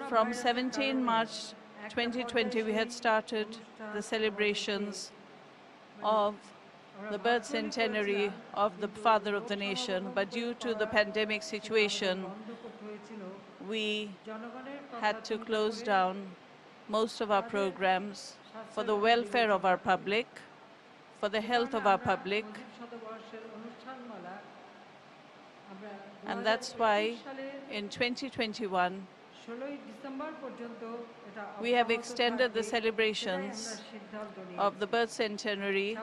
From 17 March 2020, we had started the celebrations of the birth centenary of the father of the nation, but due to the pandemic situation, we had to close down most of our programs for the welfare of our public, for the health of our public. And that's why in 2021, we have extended the celebrations of the birth centenary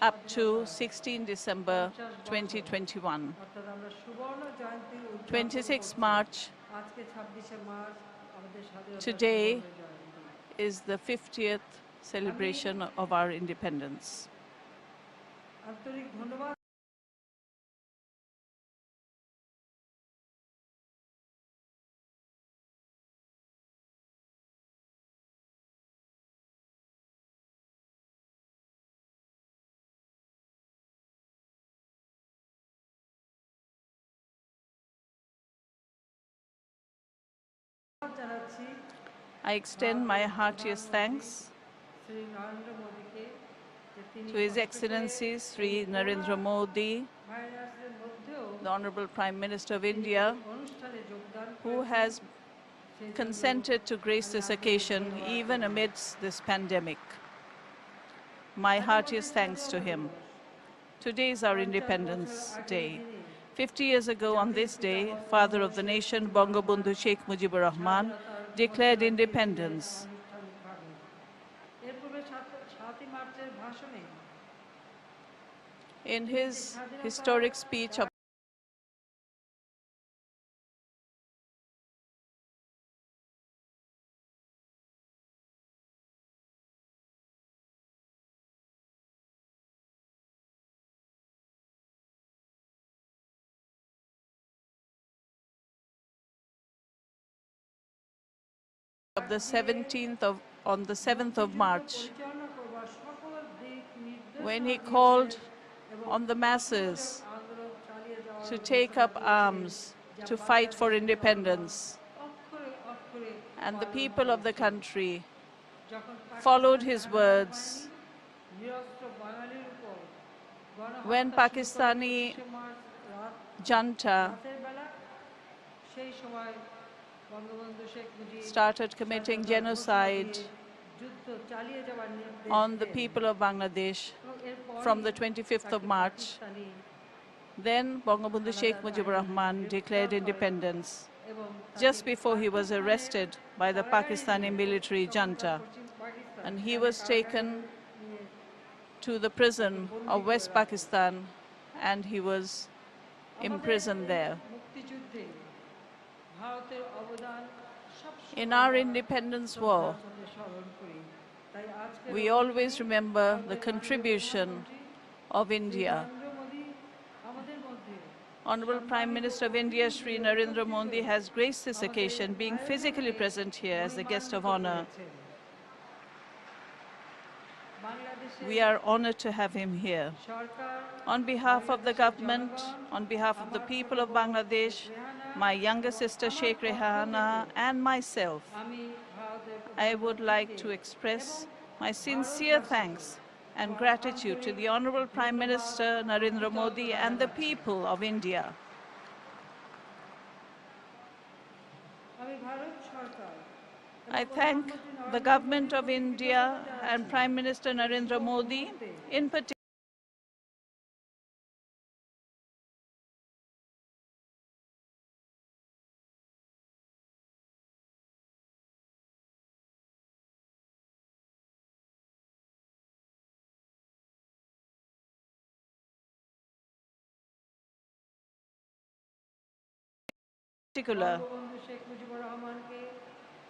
up to 16 December 2021. 26 March, today is the 50th celebration of our independence. I extend my heartiest thanks to His Excellency Sri Narendra Modi, the Honorable Prime Minister of India, who has consented to grace this occasion even amidst this pandemic. My heartiest thanks to him. Today is our Independence Day. 50 years ago on this day, Father of the nation, Bangabandhu Sheikh Mujibur Rahman, declared independence. In his historic speech of the 7th of March, when he called on the masses to take up arms, to fight for independence. And the people of the country followed his words. When Pakistani junta started committing genocide on the people of Bangladesh from the 25th of March, then Bangabandhu Sheikh Mujibur Rahman declared independence just before he was arrested by the Pakistani military junta, and he was taken to the prison of West Pakistan and he was imprisoned there. In our independence war, we always remember the contribution of India. Honorable Prime Minister of India, Sri Narendra Modi, has graced this occasion, being physically present here as the guest of honor. We are honored to have him here. On behalf of the government, on behalf of the people of Bangladesh, my younger sister Sheikh Rehana and myself, I would like to express my sincere thanks and gratitude to the Honorable Prime Minister Narendra Modi and the people of India. I thank the government of India and Prime Minister Narendra Modi in particular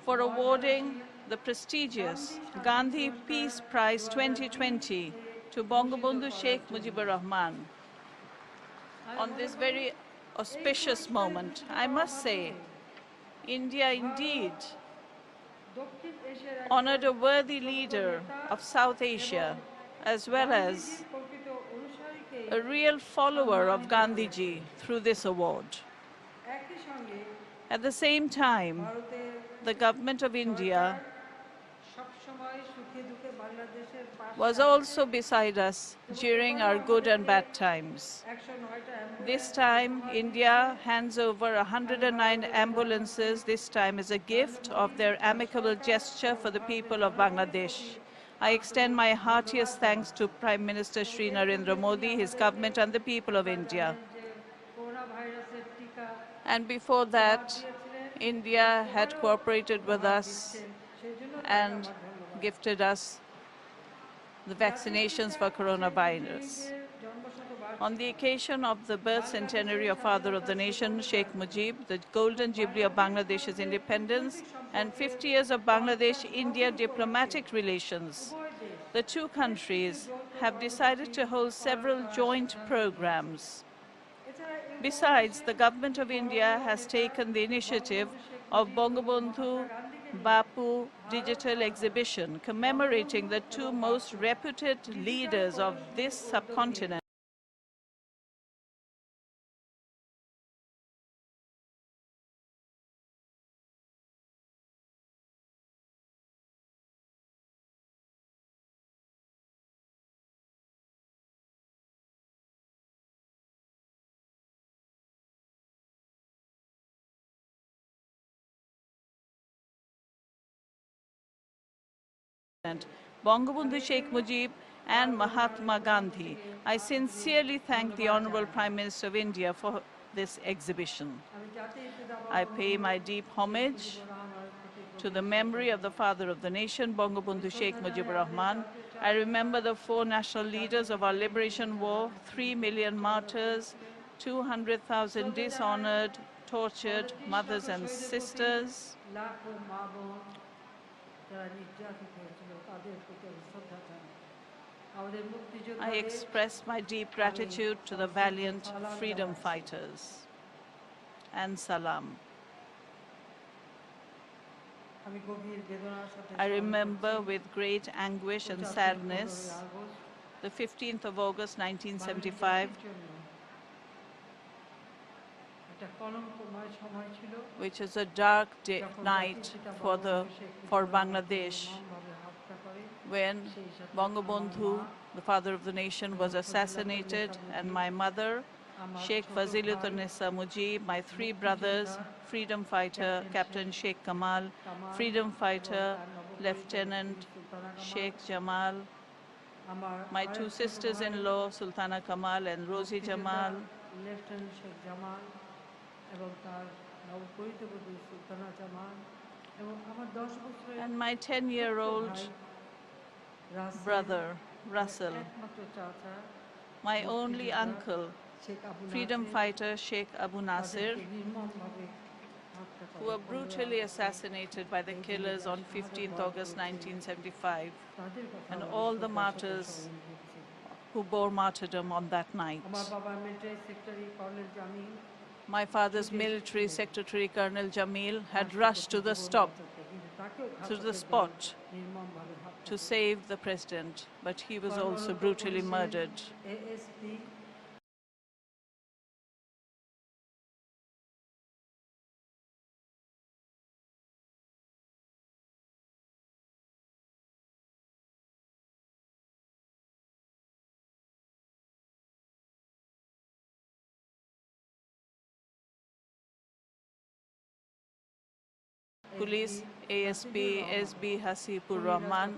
for awarding the prestigious Gandhi Peace Prize 2020 to Bangabandhu Sheikh Mujibur Rahman. On this very auspicious moment, I must say, India indeed honored a worthy leader of South Asia, as well as a real follower of Gandhiji through this award. At the same time, the government of India was also beside us during our good and bad times. This time, India hands over 109 ambulances, this time as a gift of their amicable gesture for the people of Bangladesh. I extend my heartiest thanks to Prime Minister Shri Narendra Modi, his government, and the people of India. And before that, India had cooperated with us and gifted us the vaccinations for coronavirus. On the occasion of the birth centenary of Father of the Nation, Sheikh Mujib, the Golden Jubilee of Bangladesh's independence, and 50 years of Bangladesh-India diplomatic relations, the two countries have decided to hold several joint programs. Besides, the government of India has taken the initiative of Bangabandhu Bapu digital exhibition commemorating the two most reputed leaders of this subcontinent. Bangabandhu Sheikh Mujib and Mahatma Gandhi. I sincerely thank the Honorable Prime Minister of India for this exhibition. I pay my deep homage to the memory of the father of the nation, Bangabandhu Sheikh Mujibur Rahman. I remember the four national leaders of our liberation war, 3 million martyrs, 200,000 dishonored, tortured mothers and sisters. I express my deep gratitude to the valiant freedom fighters. And salam. I remember with great anguish and sadness the 15th of August 1975, which is a dark night for Bangladesh, when Bangabandhu, the father of the nation, was assassinated, and my mother, Sheikh Fazilunnisa Mujib, my three brothers, freedom fighter Captain Sheikh Kamal, freedom fighter Lieutenant Sheikh Jamal, my two sisters-in-law, Sultana Kamal and Rosie Jamal, and my 10-year-old brother, Russell, my only uncle, freedom fighter Sheikh Abu Nasir, who were brutally assassinated by the killers on 15th August 1975, and all the martyrs who bore martyrdom on that night. My father's military secretary, Colonel Jamil, had rushed to the spot to save the president, but he was also brutally murdered. Police ASP SB Hasibur Rahman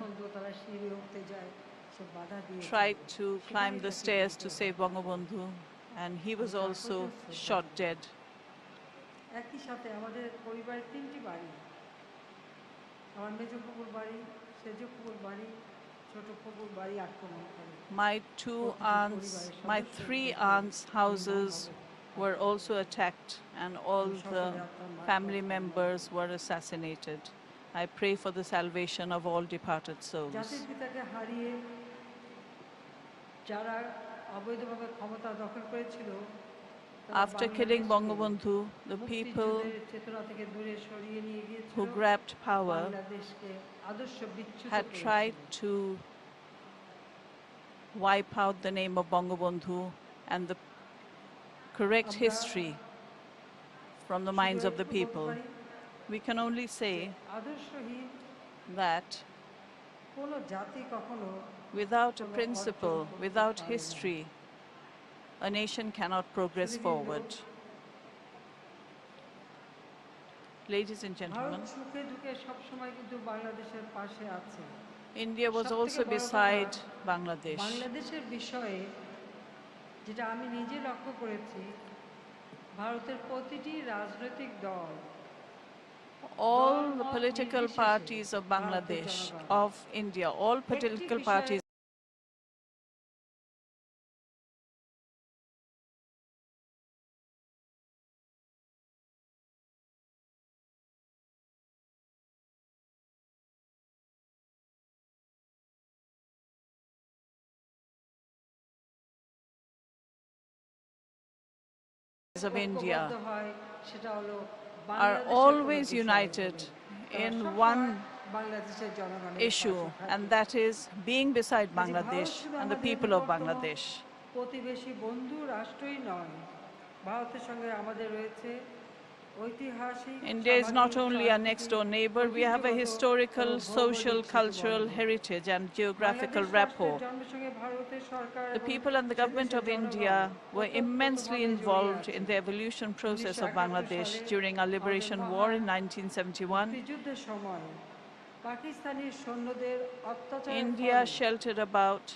tried to climb the stairs to save Bangabandhu, and he was also shot dead. My three aunts' houses were also attacked, and all the family members were assassinated. I pray for the salvation of all departed souls. After killing Bangabandhu, the people who grabbed power had tried to wipe out the name of Bangabandhu and the correct history from the minds of the people. We can only say that without a principle, without history, a nation cannot progress forward. Ladies and gentlemen, India was also beside Bangladesh. All the political parties of Bangladesh, of India, all political parties of India are always united in one issue, and that is being beside Bangladesh and the people of Bangladesh. India is not only our next-door neighbor, we have a historical, social, cultural heritage and geographical rapport. The people and the government of India were immensely involved in the evolution process of Bangladesh during our liberation war in 1971. India sheltered about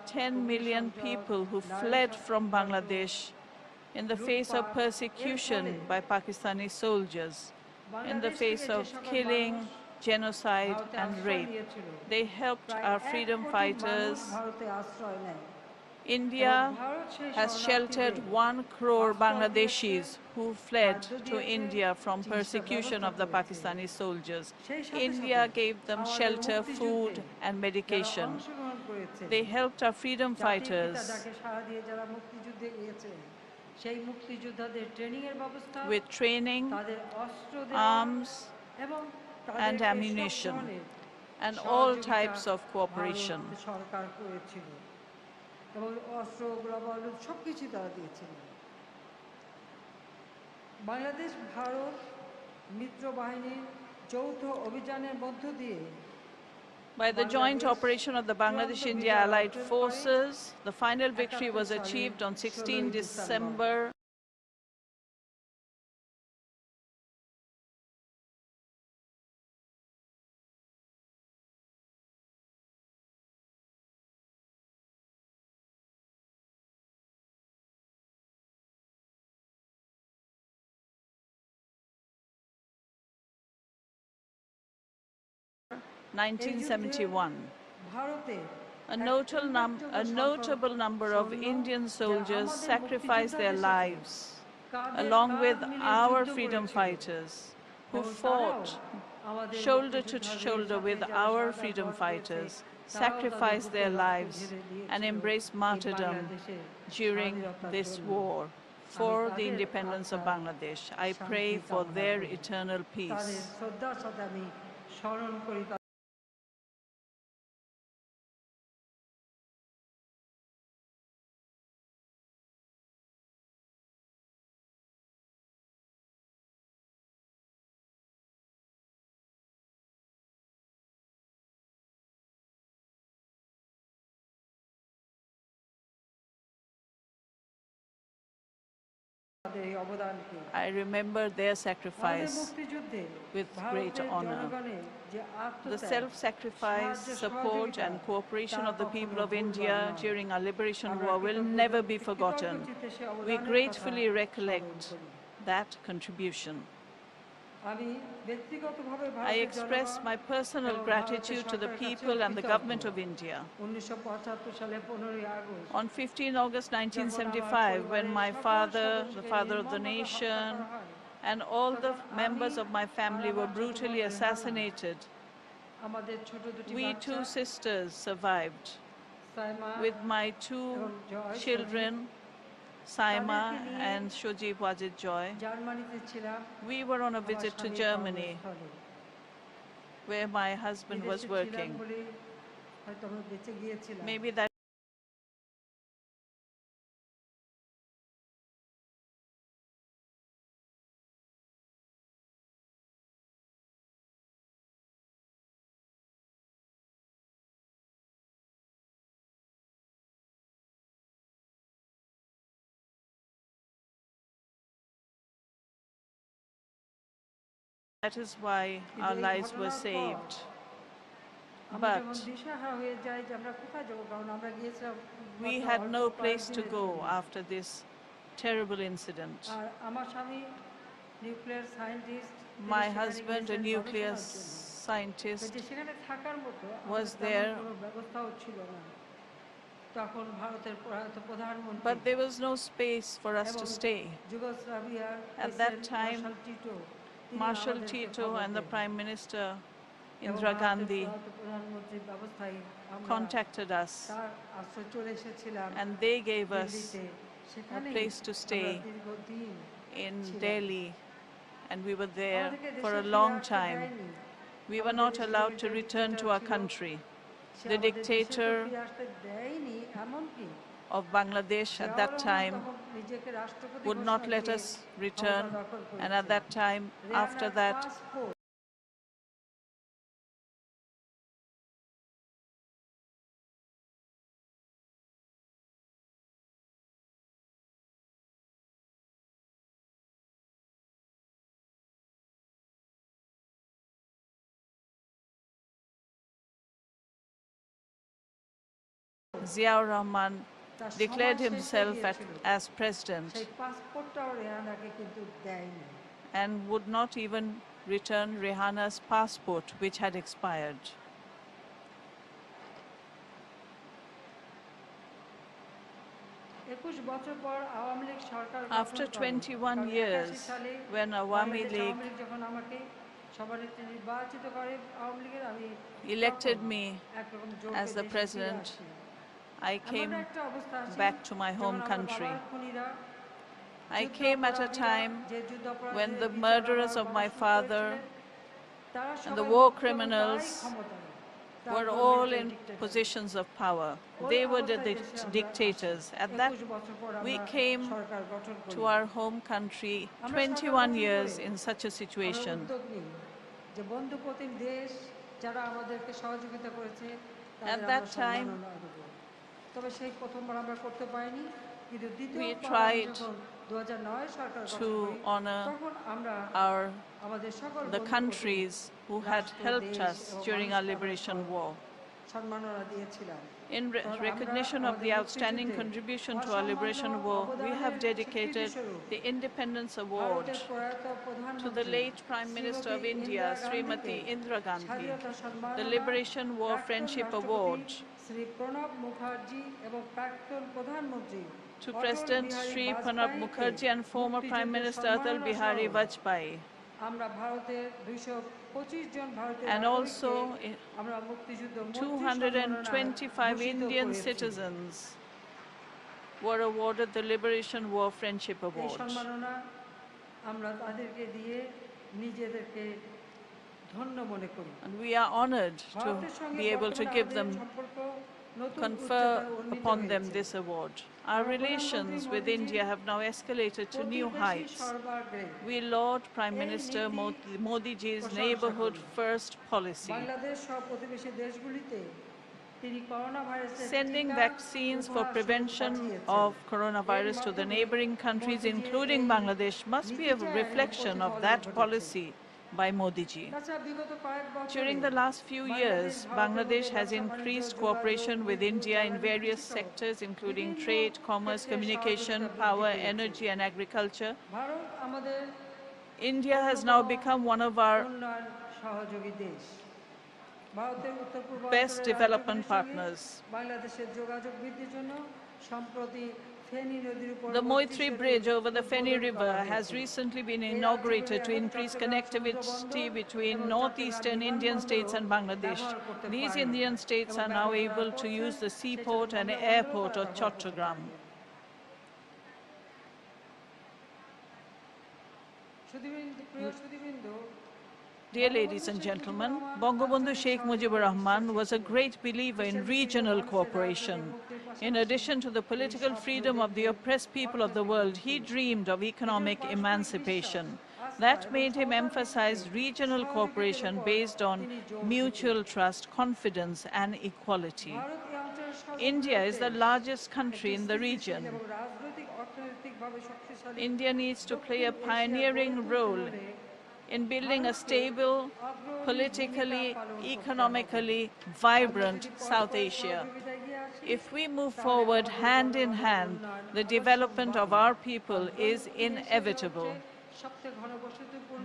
10 million people who fled from Bangladesh in the face of persecution by Pakistani soldiers, in the face of killing, genocide and rape. They helped our freedom fighters. India has sheltered 1 crore Bangladeshis who fled to India from persecution of the Pakistani soldiers. India gave them shelter, food and medication. They helped our freedom fighters with training, arms and ammunition, and all types of cooperation. By the joint operation of the Bangladesh-India Allied Forces, the final victory was achieved on 16 December (1971). A notable number of Indian soldiers sacrificed their lives, along with our freedom fighters, who fought shoulder to shoulder with our freedom fighters, sacrificed their lives and embraced martyrdom during this war for the independence of Bangladesh. I pray for their eternal peace. I remember their sacrifice with great honor. The self-sacrifice, support and cooperation of the people of India during our liberation war will never be forgotten. We gratefully recollect that contribution. I express my personal gratitude to the people and the government of India. On 15 August 1975, when my father, the father of the nation, and all the members of my family were brutally assassinated, we 2 sisters survived. With my 2 children, Saima and Shojib Wajid Joy, we were on a visit to Germany, where my husband was working. Maybe that That is why our lives were saved. But we had no place to go after this terrible incident. My husband, a nuclear scientist, was there, but there was no space for us to stay. At that time, Marshal Tito and the Prime Minister Indira Gandhi contacted us, and they gave us a place to stay in Delhi, and we were there for a long time. We were not allowed to return to our country. The dictator of Bangladesh at that time would not let us return, and at that time, after that, Ziaur Rahman declared himself as president and would not even return Rehana's passport, which had expired. After 21 years, when Awami League elected me as the president, I came back to my home country. I came at a time when the murderers of my father and the war criminals were all in positions of power. They were the dictators. At that, we came to our home country 21 years in such a situation. At that time, we tried to honor the countries who had helped us during our liberation war. In recognition of the outstanding contribution to our liberation war, we have dedicated the Independence Award to the late Prime Minister of India, Srimati Indira Gandhi, the Liberation War Friendship Award to President Sri Pranab Mukherjee and former Prime Minister Atal Bihari Vajpayee. And also 225 Indian citizens were awarded the Liberation War Friendship Award. And we are honored to be able to give them, confer upon them this award. Our relations with India have now escalated to new heights. We laud Prime Minister Modi ji's neighborhood first policy, sending vaccines for prevention of coronavirus to the neighboring countries, including Bangladesh, must be a reflection of that policy by Modi ji. During the last few years, Bangladesh has increased cooperation with India in various sectors, including trade, commerce, communication, power, energy, and agriculture. India has now become one of our best development partners. The Moitri Bridge over the Feni River has recently been inaugurated to increase connectivity between northeastern Indian states and Bangladesh. These Indian states are now able to use the seaport and airport of Chattogram. Dear ladies and gentlemen, Bangabandhu Sheikh Mujibur Rahman was a great believer in regional cooperation. In addition to the political freedom of the oppressed people of the world, he dreamed of economic emancipation. That made him emphasize regional cooperation based on mutual trust, confidence, and equality. India is the largest country in the region. India needs to play a pioneering role in building a stable, politically, economically vibrant South Asia. If we move forward hand in hand, the development of our people is inevitable,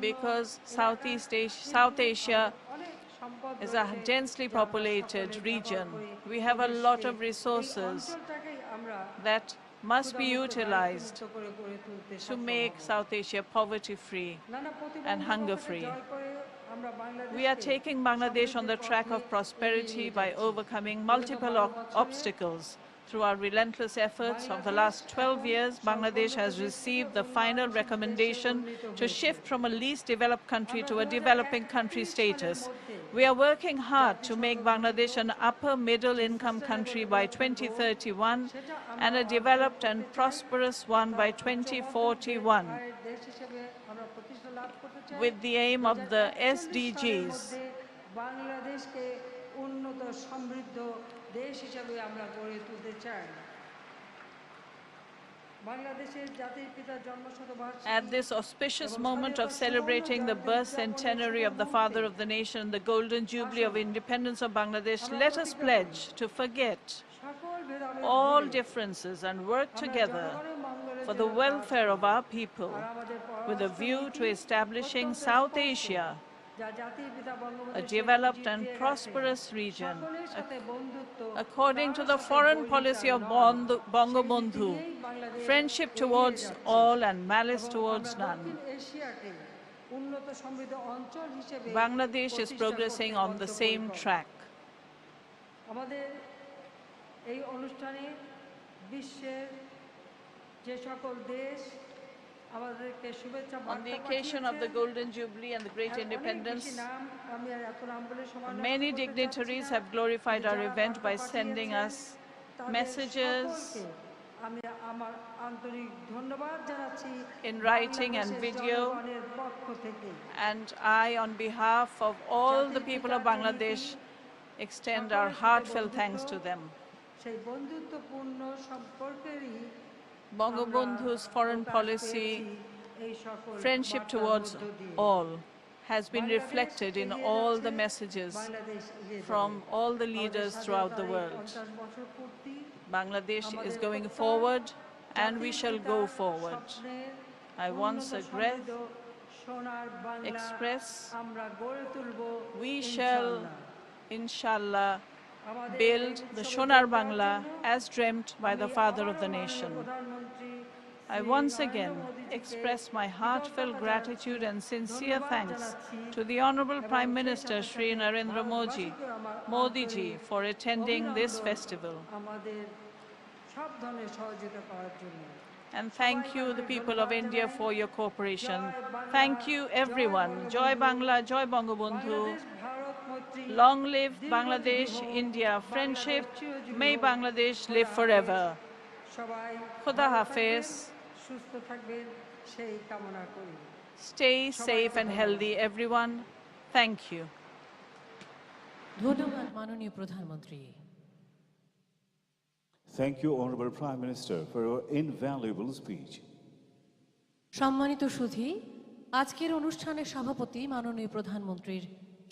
because South Asia is a densely populated region. We have a lot of resources that must be utilized to make South Asia poverty-free and hunger-free. We are taking Bangladesh on the track of prosperity by overcoming multiple obstacles. Through our relentless efforts of the last 12 years, Bangladesh has received the final recommendation to shift from a least developed country to a developing country status. We are working hard to make Bangladesh an upper middle income country by 2031 and a developed and prosperous one by 2041, with the aim of the SDGs. At this auspicious moment of celebrating the birth centenary of the Father of the Nation, the Golden Jubilee of Independence of Bangladesh, let us pledge to forget all differences and work together for the welfare of our people, with a view to establishing South Asia a developed and prosperous region, according to the foreign policy of Bangabandhu, friendship towards all and malice towards none. Bangladesh is progressing on the same track. On the occasion of the Golden Jubilee and the Great Independence, many dignitaries have glorified our event by sending us messages in writing and video, and I, on behalf of all the people of Bangladesh, extend our heartfelt thanks to them. Bangabandhu's foreign policy, friendship towards all, has been reflected in all the messages from all the leaders throughout the world. Bangladesh is going forward, and we shall go forward. I once again express, we shall, inshallah, build the Sonar Bangla as dreamt by the Father of the Nation. I once again express my heartfelt gratitude and sincere thanks to the Honorable Prime Minister Shri Narendra Modi ji for attending this festival. And thank you, the people of India, for your cooperation. Thank you, everyone. Joy Bangla, Joy Bangabandhu. Long live Bangladesh, India friendship. May Bangladesh live forever. Khuda Hafiz. Stay safe and healthy, everyone. Thank you. Thank you, Honorable Prime Minister, for your invaluable speech. সম্মানিত সুধী, আজকের অনুষ্ঠানের সভাপতি মাননীয় প্রধানমন্ত্রীর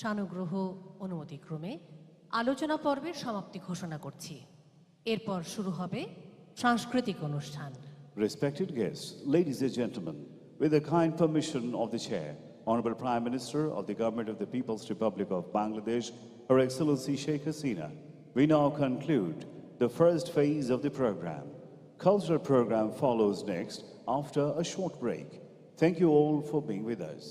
সানুগ্রহ অনুমতিক্রমে আলোচনা পর্বের সমাপ্তি ঘোষণা করছি। এরপর শুরু হবে সাংস্কৃতিক অনুষ্ঠান। Respected guests, ladies and gentlemen, with the kind permission of the Chair, Honorable Prime Minister of the Government of the People's Republic of Bangladesh, Her Excellency Sheikh Hasina, we now conclude the first phase of the program. Cultural program follows next after a short break. Thank you all for being with us.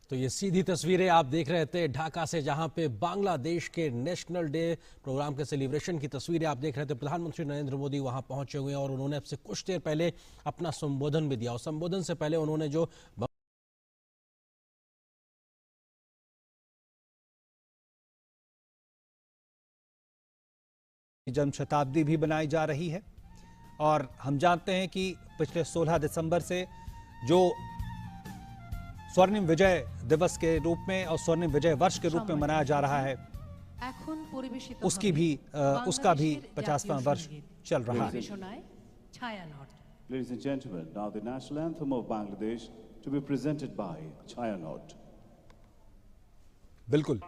तो ये सीधी तस्वीरें आप देख रहे थे ढाका से, जहां पे बांग्लादेश के नेशनल डे प्रोग्राम के सेलिब्रेशन की तस्वीरें आप देख रहे थे। प्रधानमंत्री नरेंद्र मोदी वहां पहुंचे हुए हैं और उन्होंने अब से कुछ देर पहले अपना संबोधन भी दिया, और संबोधन से पहले उन्होंने जो जन्म शताब्दी भी बनाई जा रही है। और हम जानते हैं कि पिछले 16 दिसंबर से जो स्वर्णिम विजय दिवस के रूप में और स्वर्णिम विजय वर्ष के रूप में मनाया जा रहा है, उसका भी 50वां वर्ष चल रहा है। Ladies and gentlemen, now the national anthem of Bangladesh to be presented by Chayanot. बिल्कुल।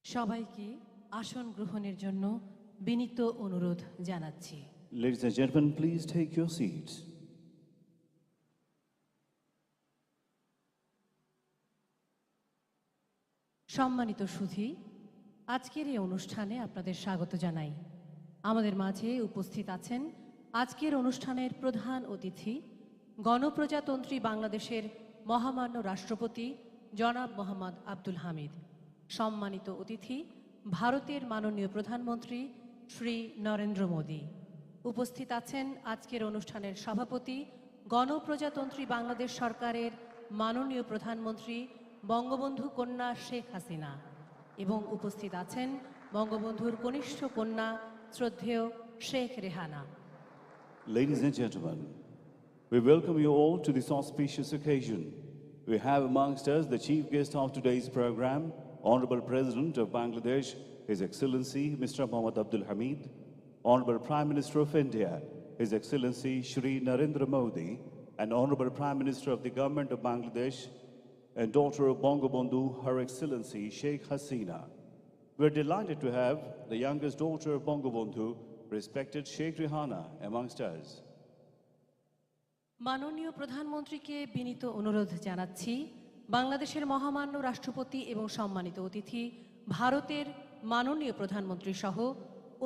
সবাইকে আসন গ্রহণের জন্য বিনীত অনুরোধ জানাচ্ছি। Ladies and gentlemen, please take your seats. সম্মানিত সুধী, আজকের এই অনুষ্ঠানে আপনাদের স্বাগত জানাই। আমাদের মাঝে উপস্থিত আছেন আজকের অনুষ্ঠানের প্রধান অতিথি, গণপ্রজাতন্ত্রী বাংলাদেশের মহামান্য রাষ্ট্রপতি জনাব মোহাম্মদ আব্দুল হামিদ। সম্মানিত অতিথি, ভারতের মাননীয় প্রধানমন্ত্রী শ্রী নরেন্দ্র মোদী। উপস্থিত আছেন আজকের অনুষ্ঠানের সভাপতি, গণপ্রজাতন্ত্রী বাংলাদেশ সরকারের মাননীয় প্রধানমন্ত্রী বঙ্গবন্ধু কন্যা শেখ হাসিনা, এবং উপস্থিত আছেন বঙ্গবন্ধুর কনিষ্ঠ কন্যা শ্রদ্ধেয় Sheikh Rehana. Ladies and gentlemen, we welcome you all to this auspicious occasion. We have amongst us the chief guest of today's program, Honorable President of Bangladesh, His Excellency Mr. Mohammad Abdul Hamid, Honorable Prime Minister of India, His Excellency Shri Narendra Modi, and Honorable Prime Minister of the Government of Bangladesh and daughter of Bangabandhu, Her Excellency Sheikh Hasina. We're delighted to have the youngest daughter of Bangabandhu, respected Sheikh Rehana, amongst us. মাননীয় প্রধানমন্ত্রীকে বিনীত অনুরোধ জানাচ্ছি বাংলাদেশের মহামান্য রাষ্ট্রপতি এবং সম্মানিত অতিথি ভারতের মাননীয় প্রধানমন্ত্রী সহ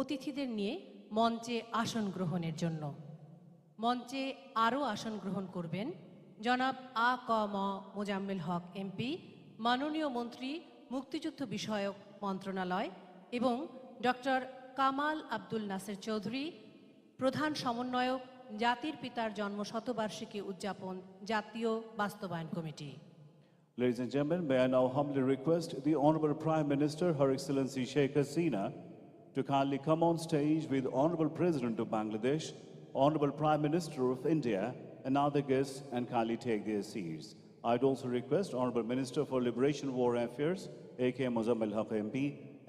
অতিথিদের নিয়ে মঞ্চে আসন গ্রহণের জন্য। মঞ্চে আরও আসন গ্রহণ করবেন জনাব আ ক ম মোজাম্মেল হক এমপি, মাননীয় মন্ত্রী মুক্তিযুদ্ধ বিষয়ক মন্ত্রণালয়, এবং ডক্টর কামাল আব্দুল নাসের চৌধুরী, প্রধান সমন্বয়ক জাতির পিতার জন্ম শতবার্ষিকী উদযাপন জাতীয় বাস্তবায়ন committee. Ladies and gentlemen, may I now humbly request the Honorable Prime Minister, Her Excellency Sheikh Hasina, to kindly come on stage with Honorable President of Bangladesh, Honorable Prime Minister of India, and other guests, and kindly take their seats. I'd also request Honorable Minister for Liberation War Affairs, A.K. Mozammel Haq MP,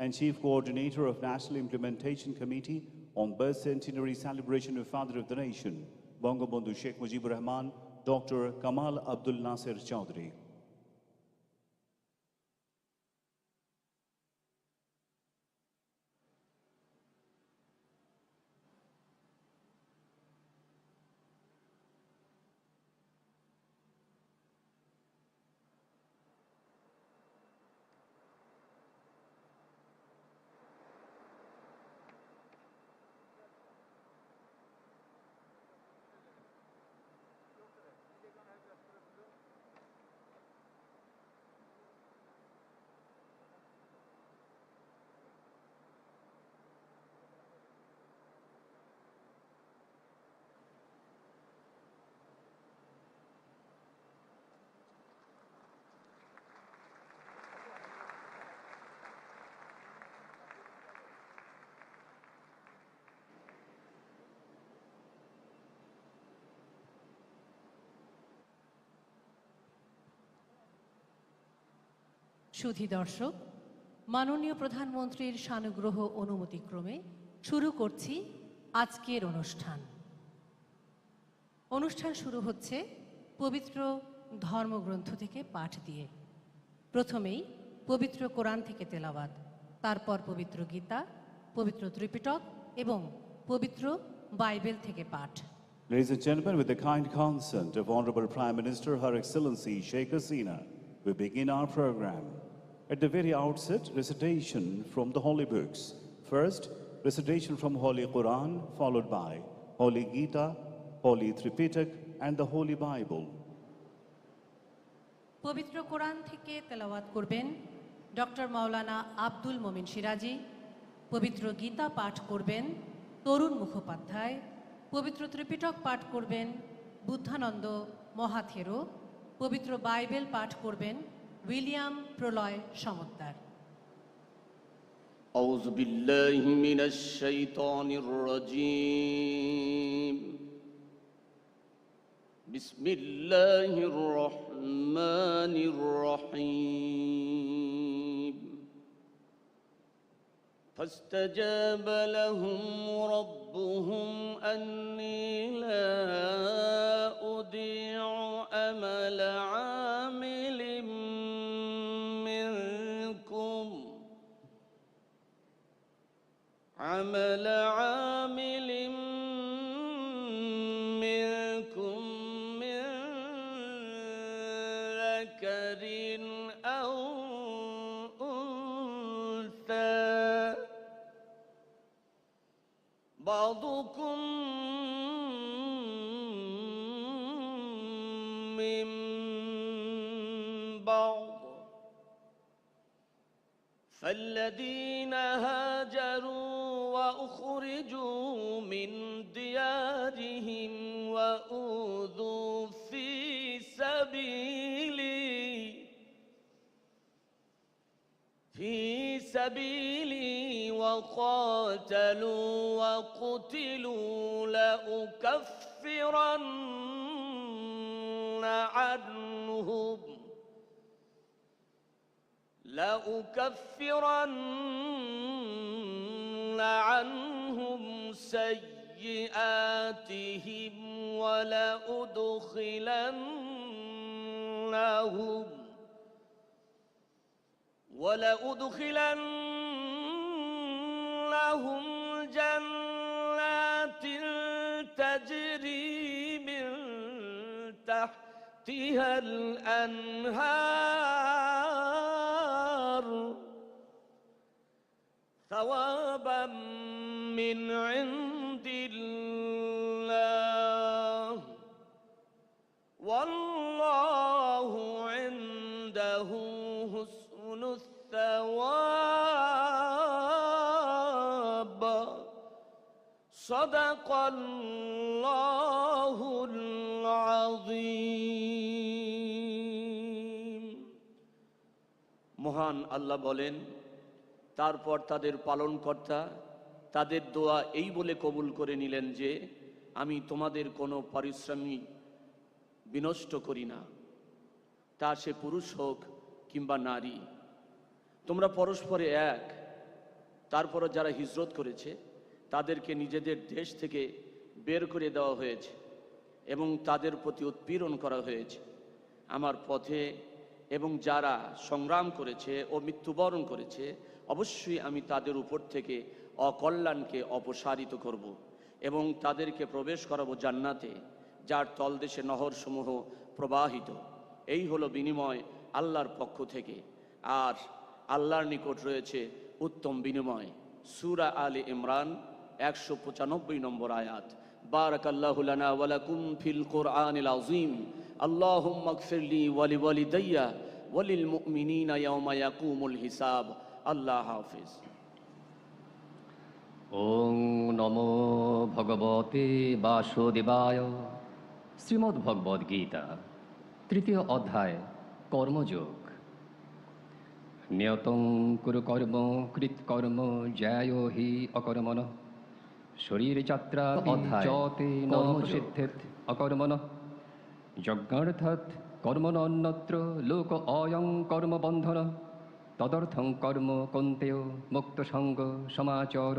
and Chief Coordinator of National Implementation Committee on Birth Centenary Celebration of Father of the Nation, Bangabandhu Sheikh Mujibur Rahman, Dr. Kamal Abdul Nasir Chaudhry. সুধী দর্শক, মাননীয় প্রধানমন্ত্রীর সানুগ্রহ অনুমতিক্রমে শুরু করছি আজকের অনুষ্ঠান। অনুষ্ঠান শুরু হচ্ছে পবিত্র ধর্মগ্রন্থ থেকে পাঠ দিয়ে। প্রথমেই পবিত্র কোরআন থেকে তেলাওয়াত, তারপর পবিত্র গীতা, পবিত্র ত্রিপিটক এবং পবিত্র বাইবেল থেকে পাঠ। Ladies and gentlemen, with the kind consent of Honorable Prime Minister, Her Excellency Sheikh Hasina, we begin our program. At the very outset, recitation from the holy books. First, recitation from Holy Quran, followed by Holy Gita, Holy Tripitak, and the Holy Bible. পবিত্র কোরআন থেকে তেলাওয়াত করবেন doctor মাওলানা আব্দুল মোমিন সিরাজি। পবিত্র গীতা পাঠ করবেন তরুণ মুখোপাধ্যায়। পবিত্র ত্রিপিটক পাঠ করবেন বুদ্ধানন্দ মহাথেরো। পবিত্র বাইবেল পাঠ করবেন উইলিয়াম প্রলয় সমদ্দার। আউযু বিল্লাহি মিনাশ শাইতানির রাজীম। বিসমিল্লাহির রহমানির রহিম। فاستجاب لهم ربهم أني لا أضيع عمل عامل منكم من ذكر أو أنثى بعضكم من بعض فالذين هاجروا وأخرجوا من ديارهم وأوذوا في سبيلي وقاتلوا وقتلوا لأكفرن عنهم سيئاتهم ولأدخلنهم جنات تجري من تحتها الأنهار ثوابا من عند الله والله عنده حسن الثواب صدق الله العظيم মহান আল্লাহ বলেন, তারপর তাদের পালনকর্তা তাদের দোয়া এই বলে কবুল করে নিলেন যে আমি তোমাদের কোনো পারিশ্রমিক বিনষ্ট করি না, তা সে পুরুষ হোক কিংবা নারী। তোমরা পরস্পরে এক। তারপরও যারা হিজরত করেছে তাদেরকে নিজেদের দেশ থেকে বের করে দেওয়া হয়েছে এবং তাদের প্রতি উৎপীড়ন করা হয়েছে আমার পথে, এবং যারা সংগ্রাম করেছে ও মৃত্যুবরণ করেছে অবশ্যই আমি তাদের উপর থেকে অকল্যাণকে অপসারিত করব এবং তাদেরকে প্রবেশ করাবো জান্নাতে, যার তলদেশে নহরসমূহ প্রবাহিত। এই হলো বিনিময় আল্লাহর পক্ষ থেকে, আর আল্লাহর নিকট রয়েছে উত্তম বিনিময়। সূরা আলে ইমরান 195 নম্বর আয়াত। বারাকাল্লাহু লানা ওয়া লাকুম ফিল কুরআনিল আযীম। আল্লাহুম্মা গফিরলি ওয়া লিওয়ালিদাইয়া ওয়া লিল মুমিনিনা ইয়াওমা ইয়াকুমুল হিসাব। আল্লাহ হাফেজ। ওং নমো ভগবতে বাসুদেবায়। শ্রীমদ্ ভগবদ গীতা 3য় অধ্যায় কর্মযোগ। নিয়তং কুরু কর্ম কৃৎকর্ম জ্যায়ো হি অকর্মণঃ শরীর যাত্রা অধ্যায় যতে কর্মসিদ্ধেৎ অকর্মণঃ যজ্ঞার্থাৎ কর্মণন্যত্র লোক অয়ং কর্মবন্ধন তদর্থং কর্ম কন্তেয় মুক্ত সঙ্গ সমাচর।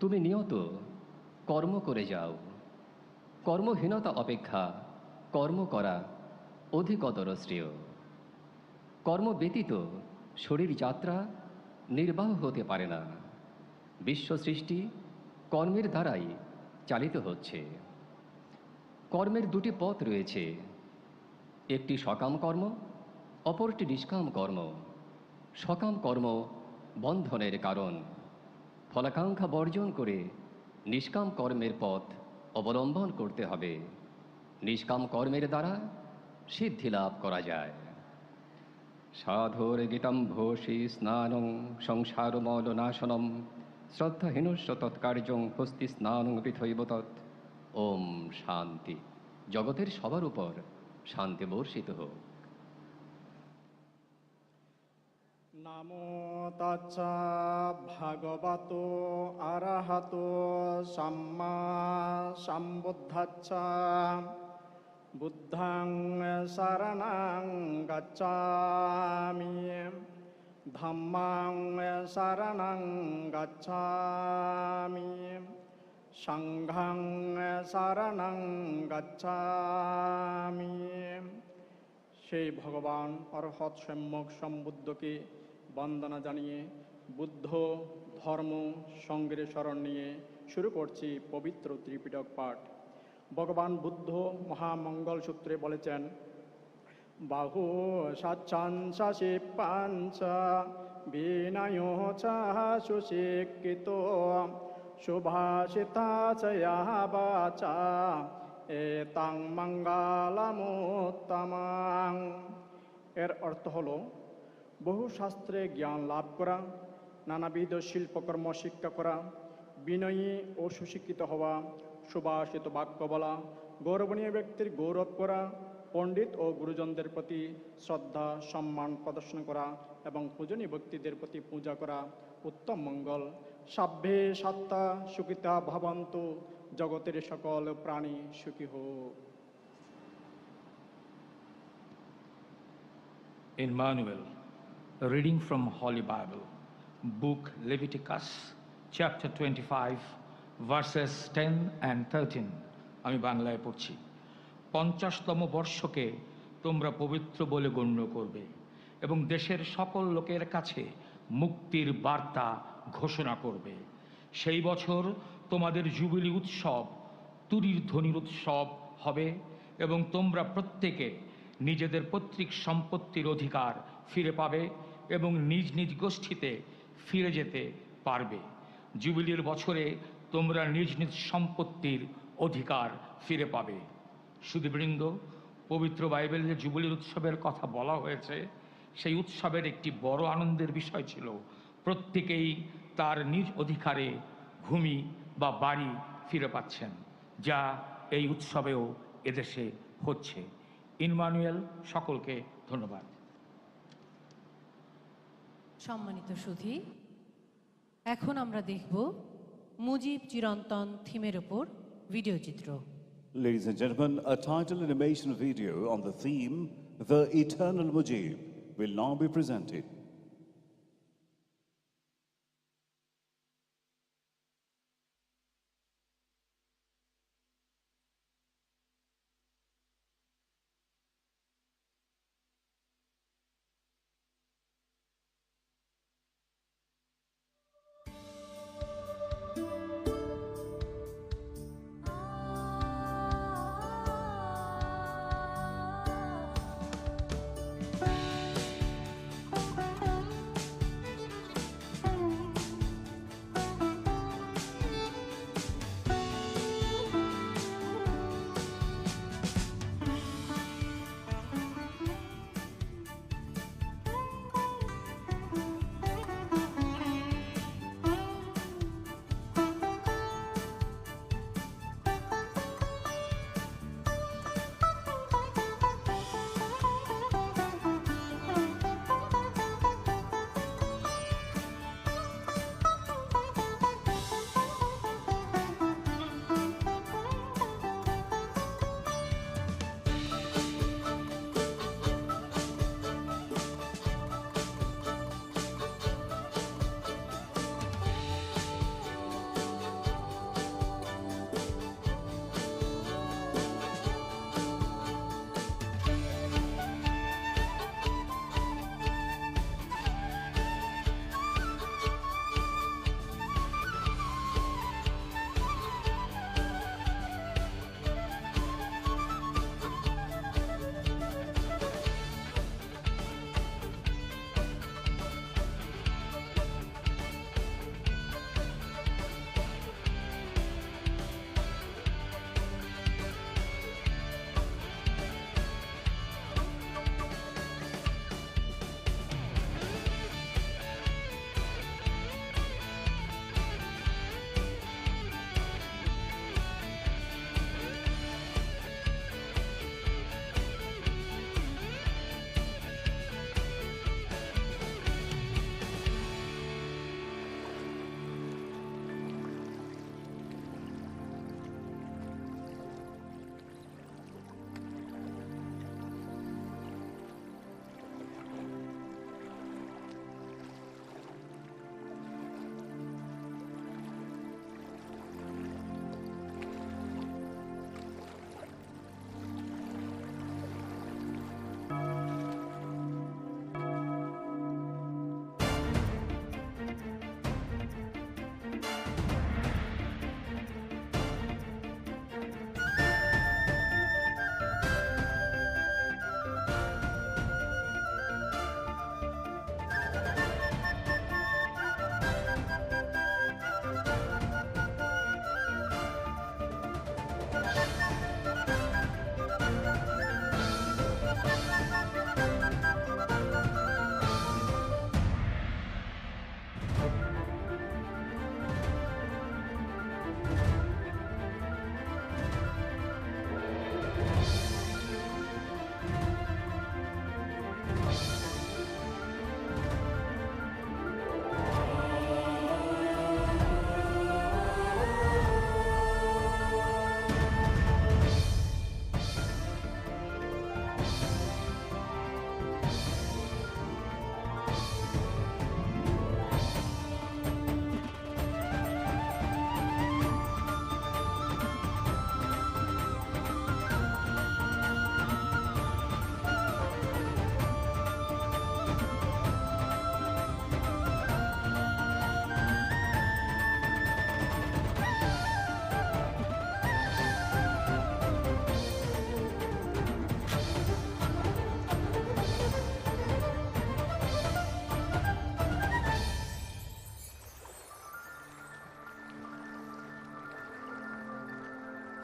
তুমি নিয়ত কর্ম করে যাও। কর্মহীনতা অপেক্ষা কর্ম করা অধিকতর শ্রেয়। কর্ম ব্যতীত শরীর যাত্রা নির্বাহ হতে পারে না। বিশ্ব সৃষ্টি কর্মের দ্বারাই চালিত হচ্ছে। কর্মের দুটি পথ রয়েছে, একটি সকাম কর্ম, অপরটি নিষ্কাম কর্ম। সকাম কর্ম বন্ধনের কারণ। ফলাকাঙ্ক্ষা বর্জন করে নিষ্কাম কর্মের পথ অবলম্বন করতে হবে। নিষ্কাম কর্মের দ্বারা সিদ্ধি লাভ করা যায়। সাধুর গীতম ভোষী স্নানং সংসারমলনাশনম শ্রদ্ধাহীনস্য তৎকার্যং হস্তি স্নানং পৃথৈব তৎ। ওম শান্তি। জগতের সবার উপর শান্তি বর্ষিত হোক। নামো তাচ্ছা ভাগবতো আরহাতো সাম্মা সম্বুদ্ধাচ্ছা। বুদ্ধাং শরণং গচ্ছামি ধাম্মাং শরণং গচ্ছামি সংঘং শরণং গচ্ছামি। সেই ভগবান অরহৎ সম্যক সম্বুদ্ধকে বন্দনা জানিয়ে বুদ্ধ ধর্ম সঙ্গের শরণ নিয়ে শুরু করছি পবিত্র ত্রিপিটক পাঠ। ভগবান বুদ্ধ মহামঙ্গল সূত্রে বলেছেন, বাহু সাচ্ছাংশে পাঞ্চ বিনয় সুশিক্ষিত সুভাষিতা চয়া বাচা এতাং মঙ্গলমুত্তমাং। এর অর্থ হলো বহু শাস্ত্রে জ্ঞান লাভ করা, নানাবিধ শিল্পকর্ম শিক্ষা করা, বিনয়ী ও সুশিক্ষিত হওয়া, সুভাষিত বাক্য বলা, গৌরবনীয় ব্যক্তির গৌরব করা, পণ্ডিত ও গুরুজনদের প্রতি শ্রদ্ধা সম্মান প্রদর্শন করা এবং পূজনীয় ব্যক্তিদের প্রতি পূজা করা উত্তম মঙ্গল। সাভ্যে সত্তা সুখিতা ভবন্তু। জগতের সকল প্রাণী সুখী হোক। Emmanuel, a reading from Holy Bible, Book Leviticus, chapter 25, verses 10 and 13. আমি বাংলায় পড়ছি। 50তম বর্ষকে তোমরা পবিত্র বলে গণ্য করবে এবং দেশের সকল লোকের কাছে মুক্তির বার্তা ঘোষণা করবে। সেই বছর তোমাদের জুবিলি উৎসব তুরির ধ্বনির উৎসব হবে এবং তোমরা প্রত্যেকে নিজেদের পৈতৃক সম্পত্তির অধিকার ফিরে পাবে এবং নিজ নিজ গোষ্ঠীতে ফিরে যেতে পারবে। জুবিলির বছরে তোমরা নিজ নিজ সম্পত্তির অধিকার ফিরে পাবে। সুধীবৃন্দ, পবিত্র বাইবেলে যে জুবিলির উৎসবের কথা বলা হয়েছে, সেই উৎসবের একটি বড় আনন্দের বিষয় ছিল প্রত্যেকেই তার নিজ অধিকারে ভূমি বা বাড়ি ফিরে পাচ্ছেন, যা এই উৎসবেও এদেশে হচ্ছে। ইনমানুয়েল, সকলকে ধন্যবাদ। সম্মানিত সুধী, এখন আমরা দেখব মুজিব চিরন্তন থিমের উপর ভিডিও চিত্র। Ladies and gentlemen, a title animation video on the theme, The Eternal Mujib, will now be presented.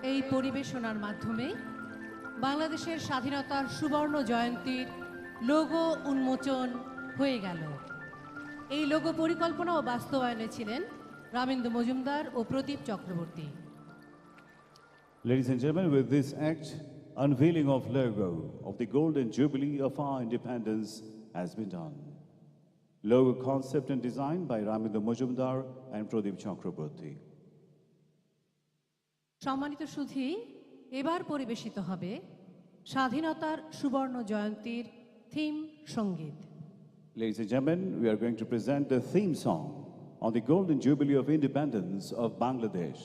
এই পরিবেশনার মাধ্যমে বাংলাদেশের স্বাধীনতার সুবর্ণ জয়ন্তীর লোগো উন্মোচন হয়ে গেল। এই লোগো পরিকল্পনা ও বাস্তবায়নে ছিলেন রামেন্দ্র মজুমদার ও প্রদীপ Chakraborty. Ladies and gentlemen, with this act, unveiling of logo of the Golden Jubilee of our independence has been done. Logo concept and design by Ramendra Majumdar and Pradeep Chakraborty. সম্মানিত সুধী, এবার পরিবেশিত হবে স্বাধীনতার সুবর্ণ জয়ন্তীর থিম সঙ্গীত। Ladies and gentlemen, we are going to present the theme song on the Golden Jubilee of Independence of Bangladesh.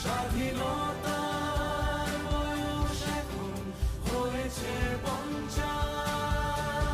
স্বাধীনতার বয়স এখন হয়েছে 50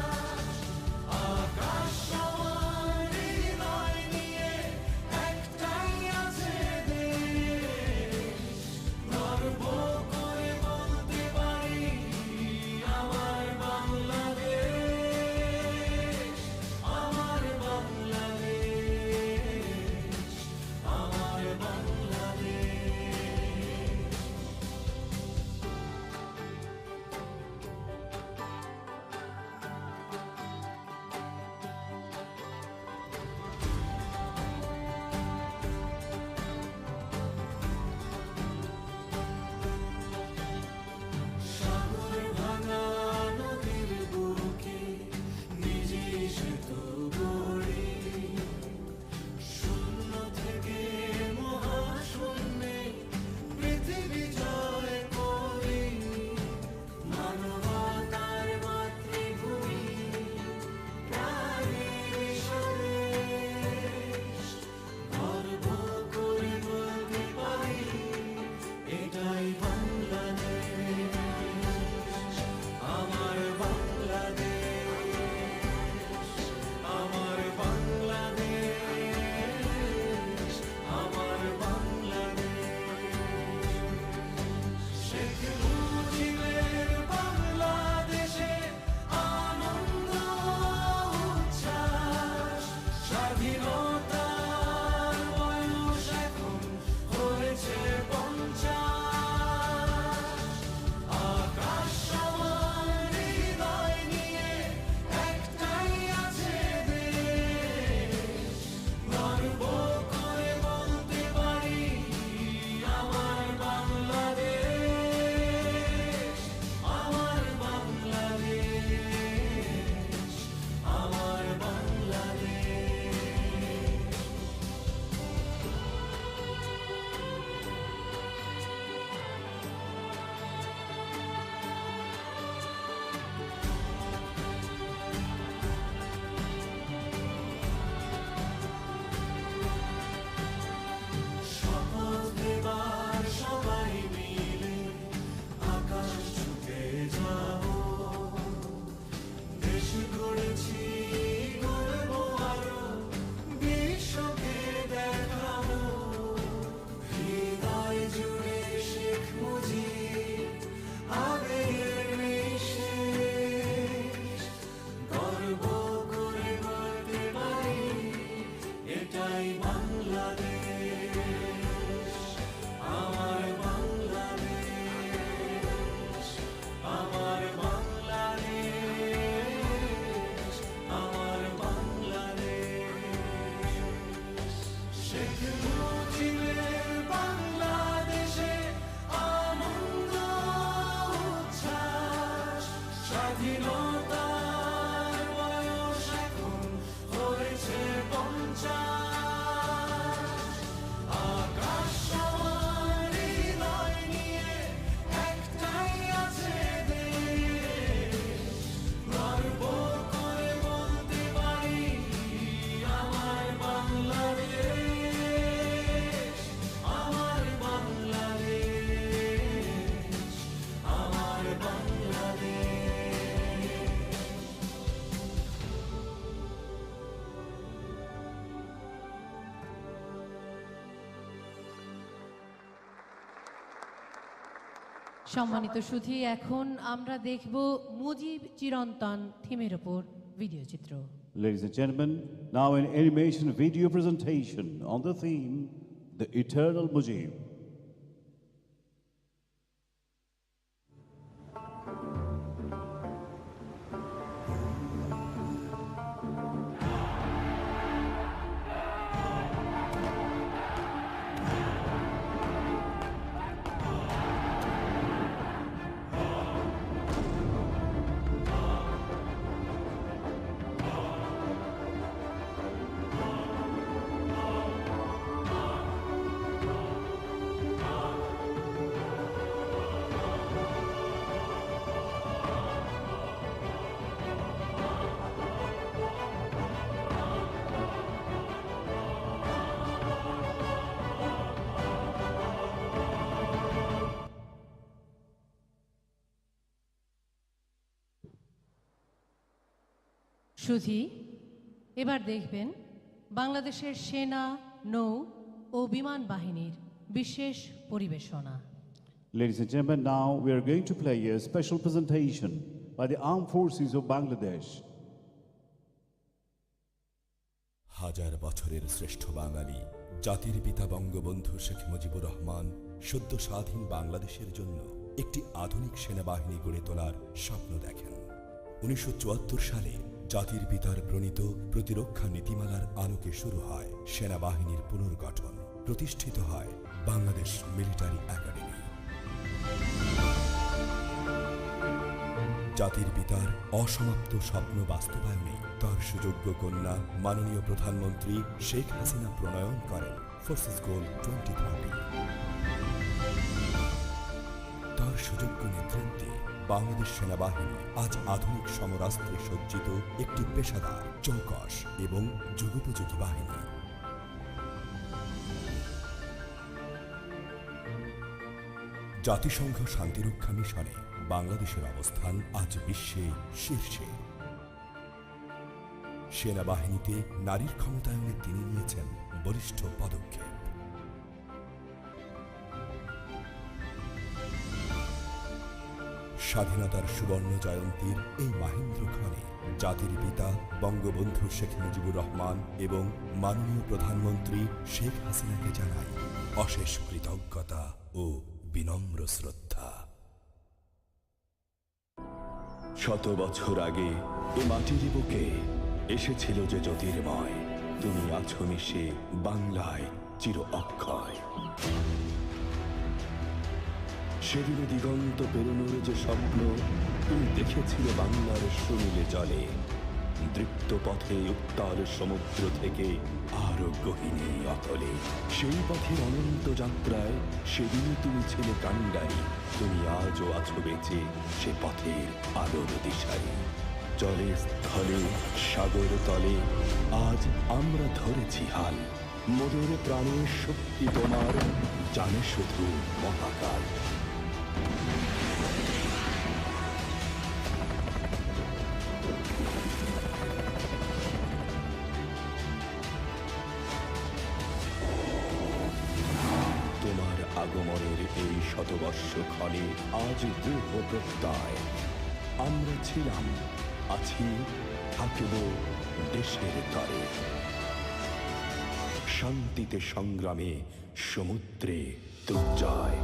সম্মানিত সুধী, এখন আমরা দেখব মুজিব চিরন্তন থিমের উপর ভিডিও চিত্র। Ladies and gentlemen, now an animation video presentation on the theme, The Eternal Mujib. সুধী, এবার দেখবেন বাংলাদেশের সেনা, নৌ ও বিমান বাহিনীর বিশেষ পরিবেশনা। Ladies and gentlemen, now we are going to play a special presentation by the Armed Forces of Bangladesh. হাজার বছরের শ্রেষ্ঠ বাঙালি জাতির পিতা বঙ্গবন্ধু শেখ মুজিবুর রহমান সদ্য স্বাধীন বাংলাদেশের জন্য একটি আধুনিক সেনাবাহিনী গড়ে তোলার স্বপ্ন দেখেন। 1974 সালে জাতির পিতার প্রণীত প্রতিরক্ষা নীতিমালার আলোকে শুরু হয় সেনাবাহিনীর পুনর্গঠন। প্রতিষ্ঠিত হয় বাংলাদেশ মিলিটারি একাডেমি। জাতির পিতার অসমাপ্ত স্বপ্ন বাস্তবায়নে তার সুযোগ্য কন্যা মাননীয় প্রধানমন্ত্রী শেখ হাসিনা প্রণয়ন করেন ফোর্সেস গোল 2030। তার সুযোগ্য নেতৃত্বে বাংলাদেশ সেনাবাহিনী আজ আধুনিক সমরাস্ত্রে সজ্জিত একটি পেশাদার, চৌকস এবং যুগোপযোগী বাহিনী। জাতিসংঘ শান্তিরক্ষা মিশনে বাংলাদেশের অবস্থান আজ বিশ্বে শীর্ষে। সেনাবাহিনীতে নারীর ক্ষমতায়নে তিনি নিয়েছেন বলিষ্ঠ পদক্ষেপ। স্বাধীনতার সুবর্ণ জয়ন্তীর এই মাহেন্দ্রক্ষণে জাতির পিতা বঙ্গবন্ধু শেখ মুজিবুর রহমান এবং মাননীয় প্রধানমন্ত্রী শেখ হাসিনাকে জানাই অশেষ কৃতজ্ঞতা ও বিনম্র শ্রদ্ধা। শত বছর আগে এ মাটির বুকে এসেছিল যে জ্যোতির্ময়, তুমি আছো মিশে বাংলায় চির অক্ষয়। সেদিন দিগন্ত পেরোনোর যে স্বপ্ন তুমি দেখেছিলে বাংলার সুনীলে জলে, দৃপ্ত পথে উত্তাল সমুদ্র থেকে আরো গহীনে অতলে। সেই পথের অনন্ত যাত্রায় সেদিনই তুমি ছিলে কাণ্ডারি, তুমি আজও আছো বেঁচে সে পথের আলোর দিশারি। জলে স্থলে সাগর তলে আজ আমরা ধরেছি হাল, মোদের প্রাণের শক্তি তোমার জানে শুধু মহাকাল। তোমার আগমনের এই শতবর্ষ ক্ষণে আজ দৃঢ় প্রত্যয়, আমরা ছিলাম, আছি, থাকব দেশের তরে। শান্তিতে সংগ্রামে সমুদ্রে দুর্জয়।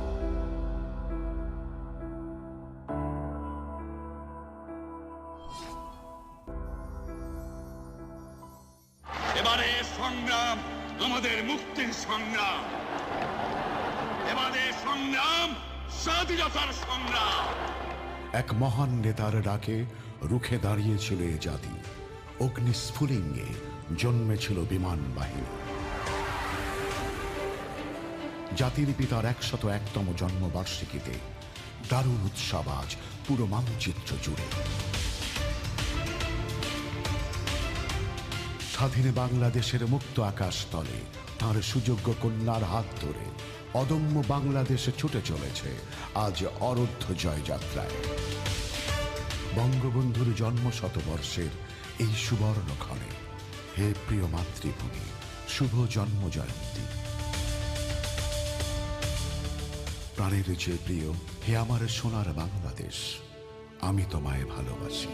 এবারে সংগ্রাম আমাদের মুক্তির সংগ্রাম, এবারে সংগ্রাম স্বাধীনতার সংগ্রাম। এক মহান নেতার ডাকে রুখে দাঁড়িয়েছিল এ জাতি, অগ্নিস্ফুলিঙ্গে জন্মেছিল বিমান বাহিনী। জাতির পিতার 101তম জন্মবার্ষিকীতে দারুণ উৎসব আজ পুরো মানচিত্র জুড়ে। স্বাধীন বাংলাদেশের মুক্ত আকাশ তলে তাঁর সুযোগ্য কন্যার হাত ধরে অদম্য বাংলাদেশে ছুটে চলেছে আজ অরুদ্ধ জয়যাত্রায়। বঙ্গবন্ধুর জন্ম শতবর্ষের এই সুবর্ণক্ষণে হে প্রিয় মাতৃভূমি, শুভ জন্ম জয়ন্তী। প্রাণের যে প্রিয়, হে আমার সোনার বাংলাদেশ, আমি তোমায় ভালোবাসি।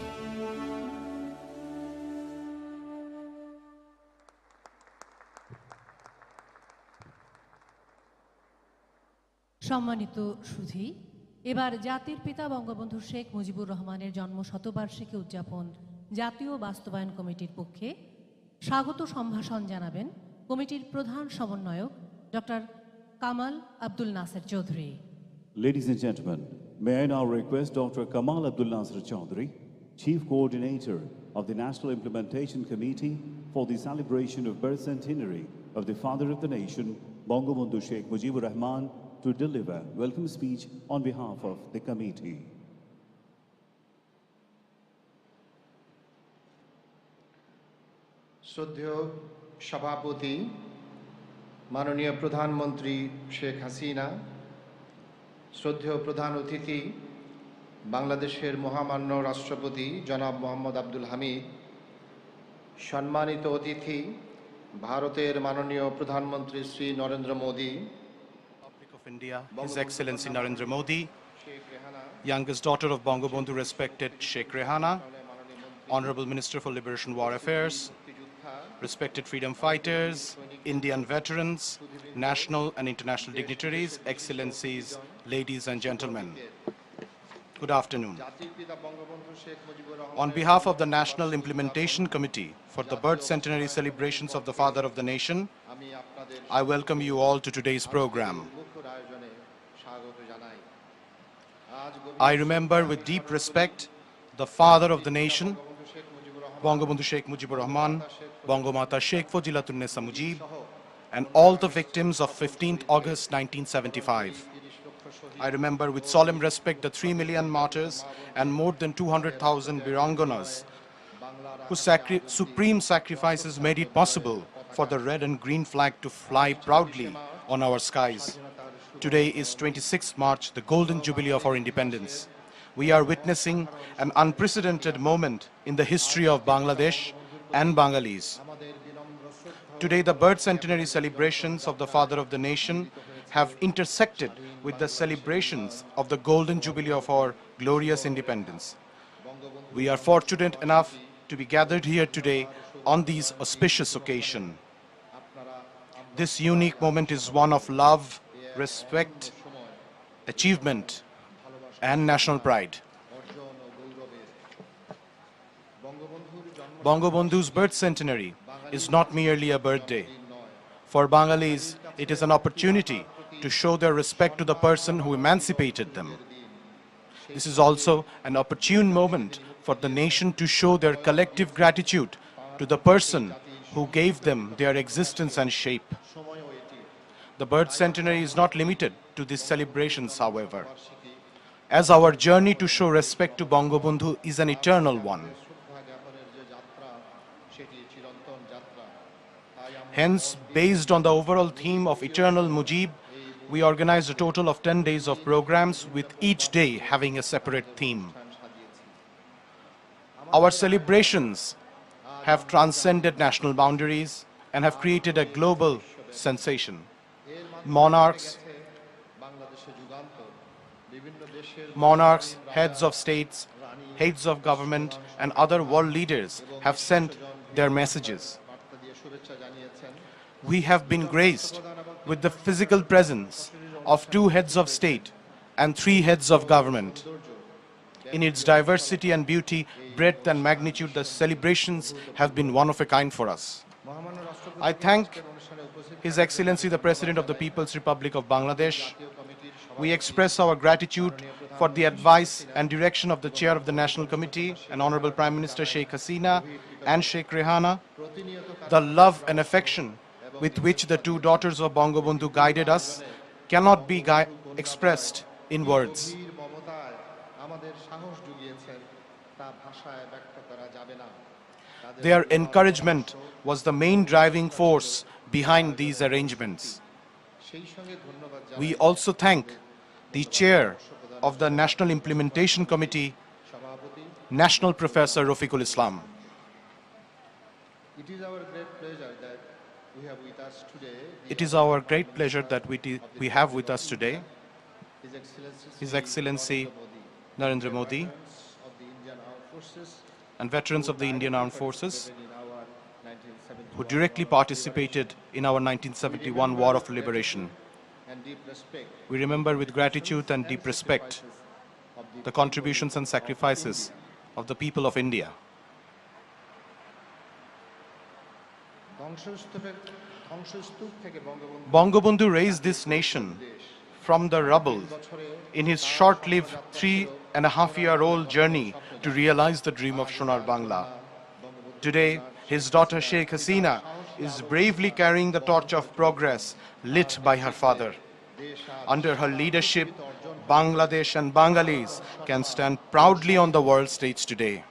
সম্মানিত সুধী, এবার জাতির পিতা বঙ্গবন্ধু শেখ মুজিবুর রহমানের জন্ম শতবার্ষিকী উদযাপন জাতীয় বাস্তবায়ন কমিটির পক্ষে স্বাগত সম্ভাষণ জানাবেন কমিটির প্রধান সমন্বয়ক doctor Kamal Abdul Naser Chowdhury. Ladies and gentlemen, may I now request Dr. Kamal Abdul Nasir Chaudhary, Chief Coordinator of the National Implementation Committee for the celebration of birth centenary of the Father of the Nation, Bangabandhu Sheikh Mujibur Rahman, to deliver welcome speech on behalf of the committee. শ্রদ্ধেয় সভাপতি মাননীয় প্রধানমন্ত্রী শেখ হাসিনা, শ্রদ্ধেয় প্রধান অতিথি বাংলাদেশের মহামান্য রাষ্ট্রপতি জনাব মোহাম্মদ আব্দুল হামিদ, সম্মানিত অতিথি ভারতের মাননীয় প্রধানমন্ত্রী Shri Narendra Modi, of India, His Excellency Narendra Modi, youngest daughter of Bangabandhu respected Sheikh Rehana, Honorable Minister for Liberation War Affairs, respected freedom fighters, Indian veterans, national and international dignitaries, excellencies, ladies and gentlemen. Good afternoon. On behalf of the National Implementation Committee for the Birth Centenary celebrations of the Father of the Nation, I welcome you all to today's program. I remember with deep respect the Father of the Nation, Bangabandhu Sheikh Mujibur Rahman, Bangamata Sheikh Fazilatunnisa Mujib, and all the victims of 15th August 1975. I remember with solemn respect the 3 million martyrs and more than 200,000 Biranganas whose supreme sacrifices made it possible for the red and green flag to fly proudly on our skies. Today is 26th March, the golden jubilee of our independence. We are witnessing an unprecedented moment in the history of Bangladesh and Bengalis. Today, the birth centenary celebrations of the Father of the Nation have intersected with the celebrations of the golden jubilee of our glorious independence. We are fortunate enough to be gathered here today on this auspicious occasion. This unique moment is one of love, respect, achievement, and national pride. Bangabandhu's birth centenary is not merely a birthday. For Bengalis, it is an opportunity to show their respect to the person who emancipated them. This is also an opportune moment for the nation to show their collective gratitude to the person who gave them their existence and shape. The birth centenary is not limited to these celebrations, however, as our journey to show respect to Bangabandhu is an eternal one. Hence, based on the overall theme of Eternal Mujib, we organized a total of 10 days of programs, with each day having a separate theme. Our celebrations have transcended national boundaries and have created a global sensation. Monarchs, heads of states, heads of government, and other world leaders have sent their messages. We have been graced with the physical presence of 2 heads of state and 3 heads of government. In its diversity and beauty, breadth and magnitude, the celebrations have been one of a kind for us. I thank His Excellency the President of the People's Republic of Bangladesh. We express our gratitude for the advice and direction of the Chair of the National Committee and Honorable Prime Minister Sheikh Hasina and Sheikh Rehana, the love and affection with which the 2 daughters of Bangabandhu guided us cannot be expressed in words. Their encouragement was the main driving force behind these arrangements. We also thank the Chair of the National Implementation Committee, National Professor Rafiqul Islam. It is our great pleasure that we have with us today. It is our great pleasure that we have with us today His Excellency Narendra Modi, and veterans of the Indian Armed Forces who directly participated in our 1971 War of Liberation. We remember with gratitude and deep respect the contributions and sacrifices of the people of India. Bangabandhu raised this nation from the rubble in his short-lived 3.5-year-old journey to realize the dream of Sonar Bangla. Today, his daughter Sheikh Hasina is bravely carrying the torch of progress lit by her father. Under her leadership, Bangladesh and Bengalis can stand proudly on the world stage today.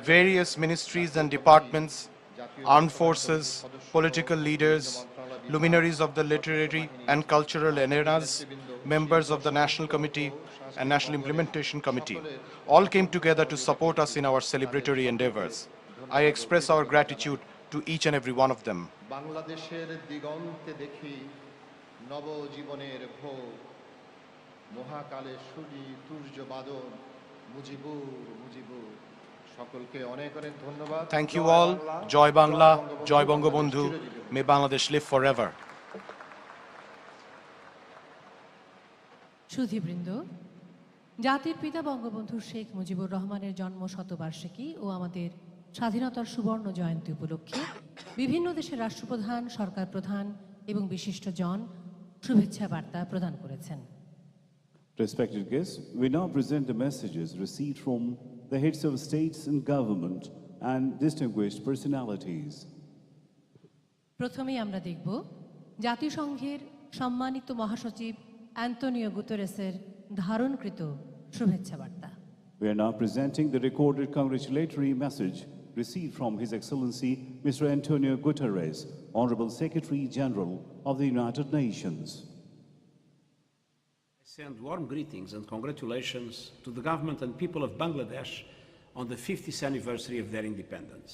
Various ministries and departments, armed forces, political leaders, luminaries of the literary and cultural arenas, members of the National Committee and National Implementation Committee, all came together to support us in our celebratory endeavors. I express our gratitude to each and every one of them. Thank you all. Joy Bangla, Joy Bangabandhu. May Bangladesh live forever. সুধীবৃন্দ, জাতির পিতা বঙ্গবন্ধু শেখ মুজিবুর রহমানের জন্ম শতবার্ষিকী ও আমাদের স্বাধীনতার সুবর্ণ জয়ন্তী উপলক্ষে বিভিন্ন দেশের রাষ্ট্রপ্রধান, সরকার প্রধান এবং বিশিষ্টজন শুভেচ্ছা বার্তা প্রদান করেছেন। Respected guests, we now present the messages received from the heads of states and government and distinguished personalities. প্রথমেই আমরা দেখব জাতিসংঘের সম্মানিত মহাসচিব অ্যান্টোনিও গুতেরেসের ধারণকৃত শুভেচ্ছা বার্তা। We are now presenting the recorded congratulatory message received from His Excellency Mr. Antonio Guterres, Honorable Secretary General of the United Nations. I send warm greetings and congratulations to the government and people of Bangladesh on the 50th anniversary of their independence.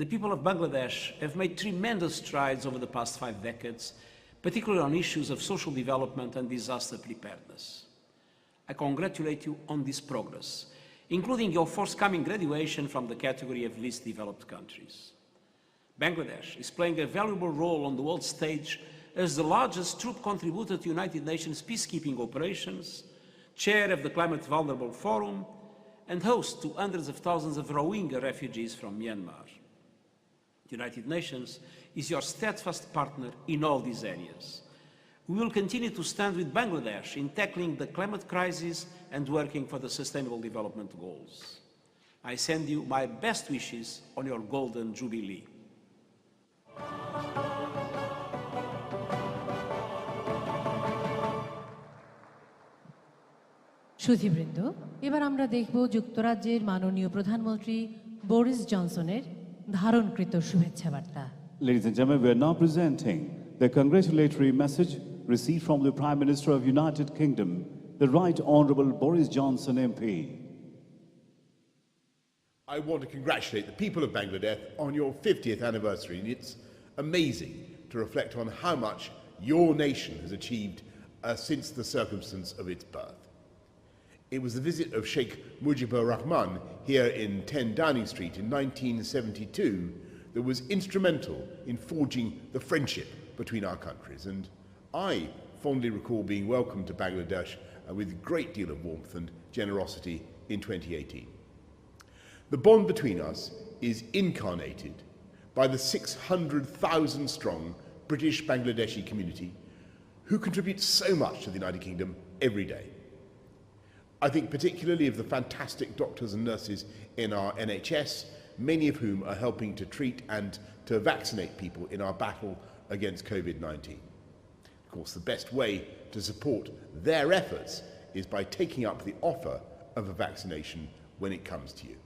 The people of Bangladesh have made tremendous strides over the past 5 decades, particularly on issues of social development and disaster preparedness. I congratulate you on this progress, including your forthcoming graduation from the category of least developed countries. Bangladesh is playing a valuable role on the world stage as the largest troop contributor to United Nations peacekeeping operations, chair of the Climate Vulnerable Forum, and host to hundreds of thousands of Rohingya refugees from Myanmar. The United Nations is your steadfast partner in all these areas. We will continue to stand with Bangladesh in tackling the climate crisis and working for the Sustainable Development Goals. I send you my best wishes on your Golden Jubilee. সুধীবৃন্দ, এবার আমরা দেখব যুক্তরাজ্যের মাননীয় প্রধানমন্ত্রী Boris জনসনের ধারণকৃত শুভেচ্ছা বার্তা। Ladies and gentlemen, we are now presenting the congratulatory message received from the Prime Minister of United Kingdom, the Right Honourable Boris Johnson MP. I want to congratulate the people of Bangladesh on your 50th anniversary, and it's amazing to reflect on how much your nation has achieved since the circumstance of its birth. It was the visit of Sheikh Mujibur Rahman here in 10 Downing Street in 1972 that was instrumental in forging the friendship between our countries, and I fondly recall being welcomed to Bangladesh with a great deal of warmth and generosity in 2018. The bond between us is incarnated by the 600,000 strong British Bangladeshi community who contribute so much to the United Kingdom every day. I think particularly of the fantastic doctors and nurses in our NHS, many of whom are helping to treat and to vaccinate people in our battle against COVID-19. Of course, the best way to support their efforts is by taking up the offer of a vaccination when it comes to you.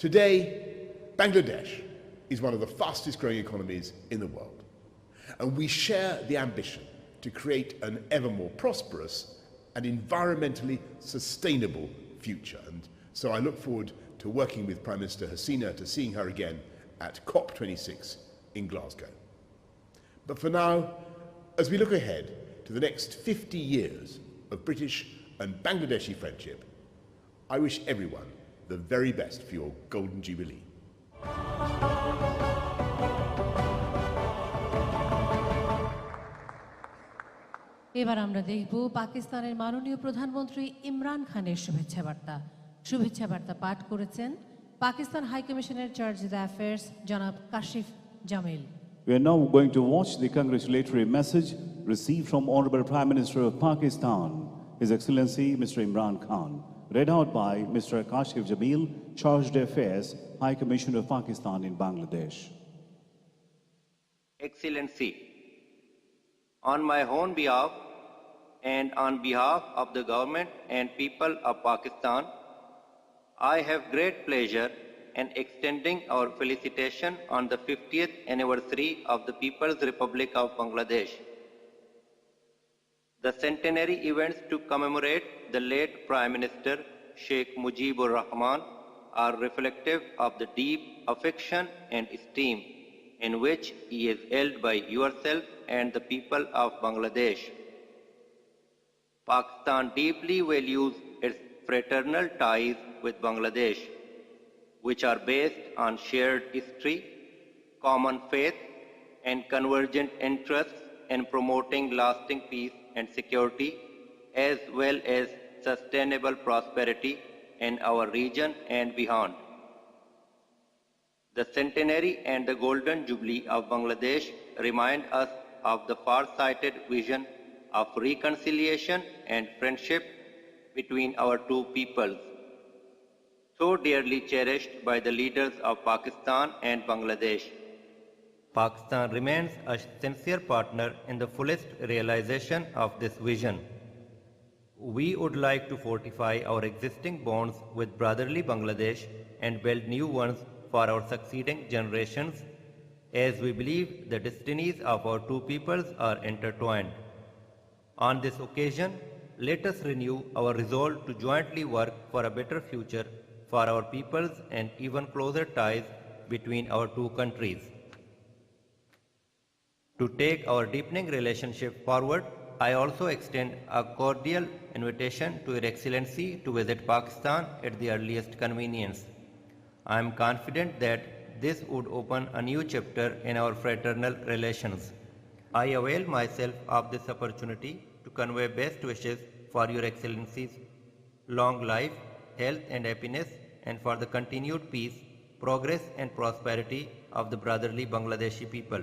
Today, Bangladesh is one of the fastest growing economies in the world, and we share the ambition to create an ever more prosperous and environmentally sustainable future. And so I look forward to working with Prime Minister Hasina, to seeing her again at COP26 in Glasgow. But for now, as we look ahead to the next 50 years of British and Bangladeshi friendship, I wish everyone the very best for your Golden Jubilee. এবার আমরা দেখব পাকিস্তানের মাননীয় প্রধানমন্ত্রী ইমরান খানের শুভেচ্ছা বার্তা। শুভেচ্ছা বার্তা পাঠ করেছেন পাকিস্তান হাই কমিশনের চার্জ দ্য অ্যাফেয়ার্স জনাব Kashif Jamil. We are now going to watch the congratulatory message received from Honorable Prime Minister of Pakistan, His Excellency Mr. Imran Khan, read out by Mr. Kashif Jamil, Charge d'Affaires, High Commissioner of Pakistan in Bangladesh. Excellency, on my own behalf and on behalf of the government and people of Pakistan, I have great pleasure in extending our felicitation on the 50th anniversary of the People's Republic of Bangladesh. The centenary events to commemorate the late Prime Minister Sheikh Mujibur Rahman are reflective of the deep affection and esteem in which he is held by yourself and the people of Bangladesh. Pakistan deeply values its fraternal ties with Bangladesh, which are based on shared history, common faith, and convergent interests in promoting lasting peace and security, as well as sustainable prosperity in our region and beyond. The centenary and the Golden Jubilee of Bangladesh remind us of the far-sighted vision of reconciliation and friendship between our two peoples, so dearly cherished by the leaders of Pakistan and Bangladesh. Pakistan remains a sincere partner in the fullest realization of this vision. We would like to fortify our existing bonds with brotherly Bangladesh and build new ones for our succeeding generations, as we believe the destinies of our two peoples are intertwined. On this occasion, let us renew our resolve to jointly work for a better future for our peoples and even closer ties between our two countries. To take our deepening relationship forward, I also extend a cordial invitation to Your Excellency to visit Pakistan at the earliest convenience. I am confident that this would open a new chapter in our fraternal relations. I avail myself of this opportunity to convey best wishes for Your Excellency's long life, health and happiness, and for the continued peace, progress and prosperity of the brotherly Bangladeshi people.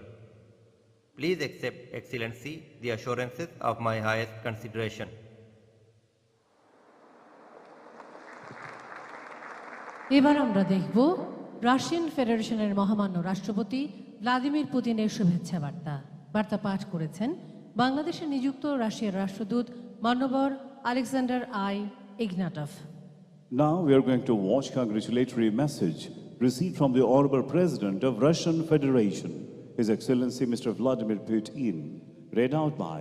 Please accept, Excellency, the assurances of my highest consideration. এবার আমরা দেখব Russian ফেডারেশনের মহামান্য রাষ্ট্রপতি Vladimir পুতিনের শুভেচ্ছা বার্তা। বার্তা পাঠ করেছেন বাংলাদেশে নিযুক্ত রাশিয়ার রাষ্ট্রদূত মান্যবর Alexander I Ignatov. Now we are going to watch congratulatory message received from the Honorable President of Russian Federation, His Excellency Mr. Vladimir Putin, read out by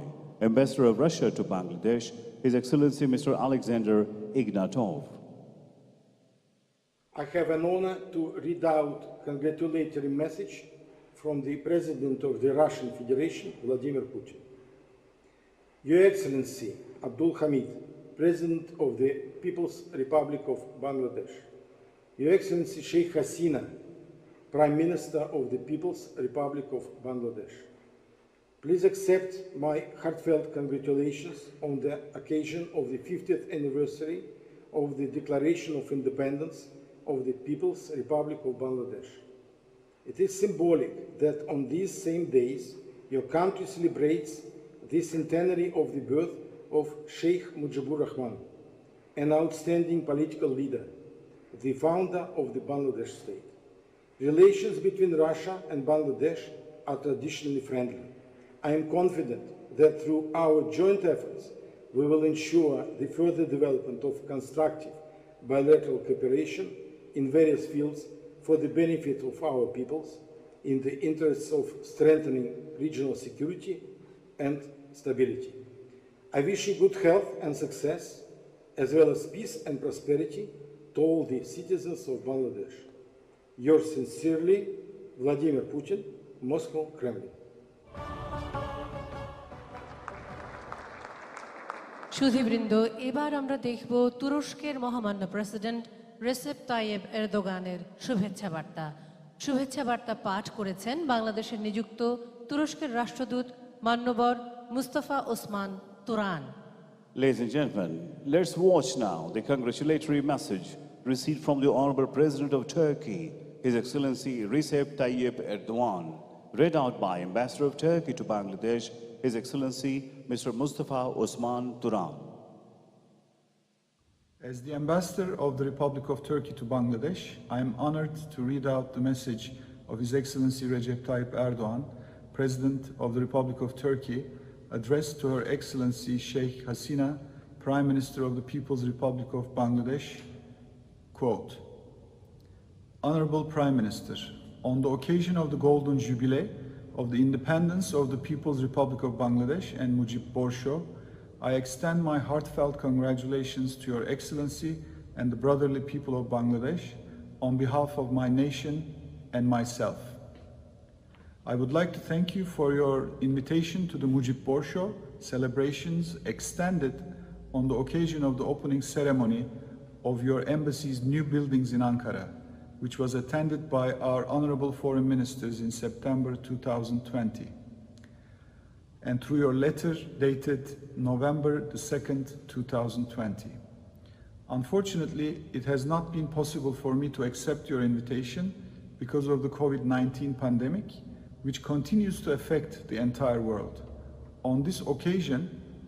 Ambassador of Russia to Bangladesh, His Excellency Mr. Alexander Ignatov. I have an honor to read out congratulatory message from the President of the Russian Federation, Vladimir Putin. Your Excellency Abdul Hamid, President of the People's Republic of Bangladesh, Your Excellency Sheikh Hasina, Prime Minister of the People's Republic of Bangladesh, please accept my heartfelt congratulations on the occasion of the 50th anniversary of the Declaration of Independence of the People's Republic of Bangladesh. It is symbolic that on these same days, your country celebrates the centenary of the birth of Sheikh Mujibur Rahman, an outstanding political leader, the founder of the Bangladesh state. Relations between Russia and Bangladesh are traditionally friendly. I am confident that through our joint efforts, we will ensure the further development of constructive bilateral cooperation in various fields for the benefit of our peoples, in the interests of strengthening regional security and stability. I wish you good health and success, as well as peace and prosperity to all the citizens of Bangladesh. Yours sincerely, Vladimir Putin, Moscow, Kremlin. সুধীবৃন্দ, এবার আমরা দেখব তুরস্কের মহামান্য president Recep Tayyip এরদোগানের শুভেচ্ছা বার্তা। শুভেচ্ছা বার্তা পাঠ করেছেন বাংলাদেশের নিযুক্ত তুরস্কের রাষ্ট্রদূত মান্যবর Mustafa Osman Turan. Ladies and gentlemen, let's watch now the congratulatory message received from the Honorable President of Turkey, His Excellency Recep Tayyip Erdogan, read out by Ambassador of Turkey to Bangladesh, His Excellency Mr. Mustafa Osman Turan. As the Ambassador of the Republic of Turkey to Bangladesh, I am honored to read out the message of His Excellency Recep Tayyip Erdogan, President of the Republic of Turkey, addressed to Her Excellency Sheikh Hasina, Prime Minister of the People's Republic of Bangladesh. Quote, Honorable Prime Minister, on the occasion of the Golden Jubilee of the independence of the People's Republic of Bangladesh and Mujib Borsho, I extend my heartfelt congratulations to Your Excellency and the brotherly people of Bangladesh on behalf of my nation and myself. I would like to thank you for your invitation to the Mujib Borsho celebrations extended on the occasion of the opening ceremony of your embassy's new buildings in Ankara, which was attended by our honorable foreign ministers in September 2020, and through your letter dated November the 2nd, 2020. Unfortunately, it has not been possible for me to accept your invitation because of the COVID-19 pandemic, which continues to affect the entire world. On this occasion,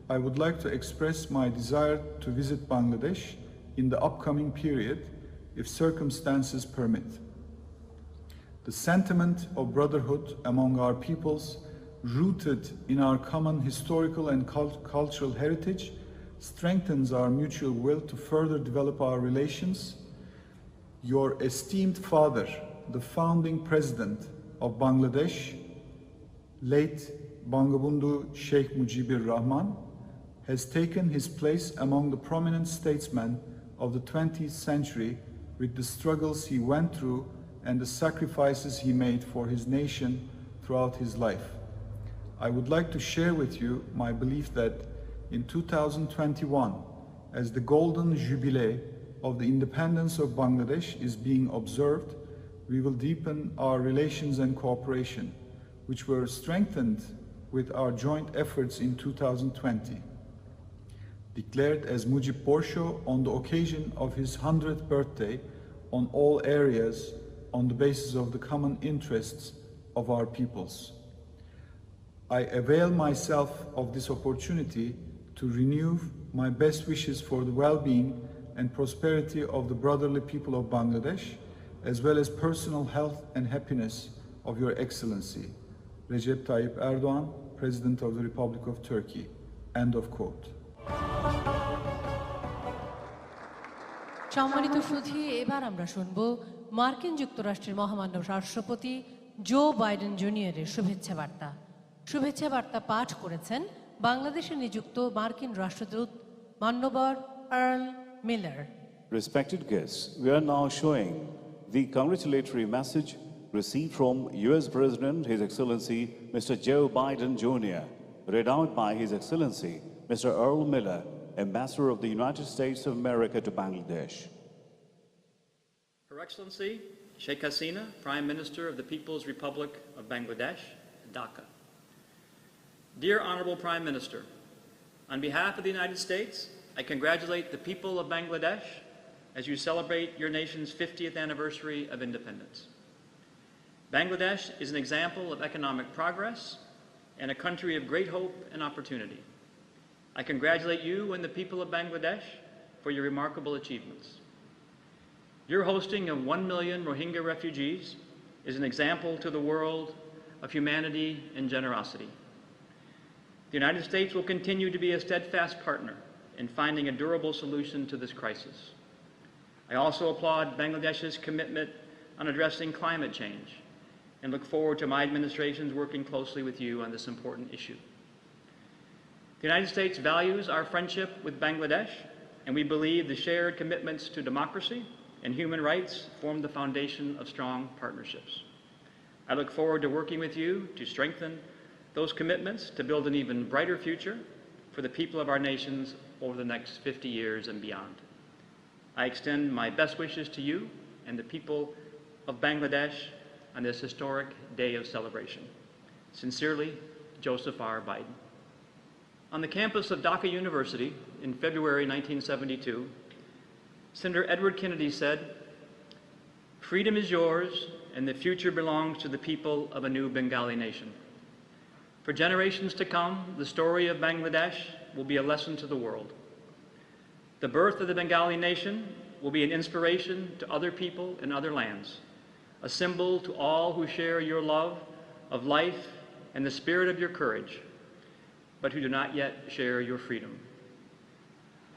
I would like to express my desire to visit Bangladesh in the upcoming period if circumstances permit. The sentiment of brotherhood among our peoples, rooted in our common historical and cultural heritage, strengthens our mutual will to further develop our relations. Your esteemed father, the founding president of Bangladesh, late Bangabandhu Sheikh Mujibur Rahman, has taken his place among the prominent statesmen of the 20th century with the struggles he went through and the sacrifices he made for his nation throughout his life. I would like to share with you my belief that in 2021, as the Golden Jubilee of the independence of Bangladesh is being observed, we will deepen our relations and cooperation, which were strengthened with our joint efforts in 2020. Declared as Mujib Borsho on the occasion of his 100th birthday on all areas on the basis of the common interests of our peoples. I avail myself of this opportunity to renew my best wishes for the well-being and prosperity of the brotherly people of Bangladesh, as well as personal health and happiness of Your Excellency, Recep Tayyip Erdogan, President of the Republic of Turkey. End of quote. সম্মানিত সুধী, এবার আমরা শুনব মার্কিন যুক্তরাষ্ট্রের মহামান্য রাষ্ট্রপতি Joe Biden জুনিয়রের শুভেচ্ছা বার্তা। শুভেচ্ছা বার্তা পাঠ করেছেন বাংলাদেশে নিযুক্ত মার্কিন রাষ্ট্রদূত মান্যবর Earl Miller. Respected guests, we are now showing the congratulatory message received from U.S. President, His Excellency Mr. Joe Biden Jr., read out by His Excellency Mr. Earl Miller, Ambassador of the United States of America to Bangladesh. Her Excellency Sheikh Hasina, Prime Minister of the People's Republic of Bangladesh, Dhaka. Dear Honorable Prime Minister, on behalf of the United States, I congratulate the people of Bangladesh as you celebrate your nation's 50th anniversary of independence. Bangladesh is an example of economic progress and a country of great hope and opportunity. I congratulate you and the people of Bangladesh for your remarkable achievements. Your hosting of 1 million Rohingya refugees is an example to the world of humanity and generosity. The United States will continue to be a steadfast partner in finding a durable solution to this crisis. I also applaud Bangladesh's commitment on addressing climate change and look forward to my administration's working closely with you on this important issue. The United States values our friendship with Bangladesh, and we believe the shared commitments to democracy and human rights form the foundation of strong partnerships. I look forward to working with you to strengthen those commitments to build an even brighter future for the people of our nations over the next 50 years and beyond. I extend my best wishes to you and the people of Bangladesh on this historic day of celebration. Sincerely, Joseph R. Biden. On the campus of Dhaka University in February 1972, Senator Edward Kennedy said, "Freedom is yours and the future belongs to the people of a new Bengali nation. For generations to come, the story of Bangladesh will be a lesson to the world. The birth of the Bengali nation will be an inspiration to other people in other lands, a symbol to all who share your love of life and the spirit of your courage, but who do not yet share your freedom."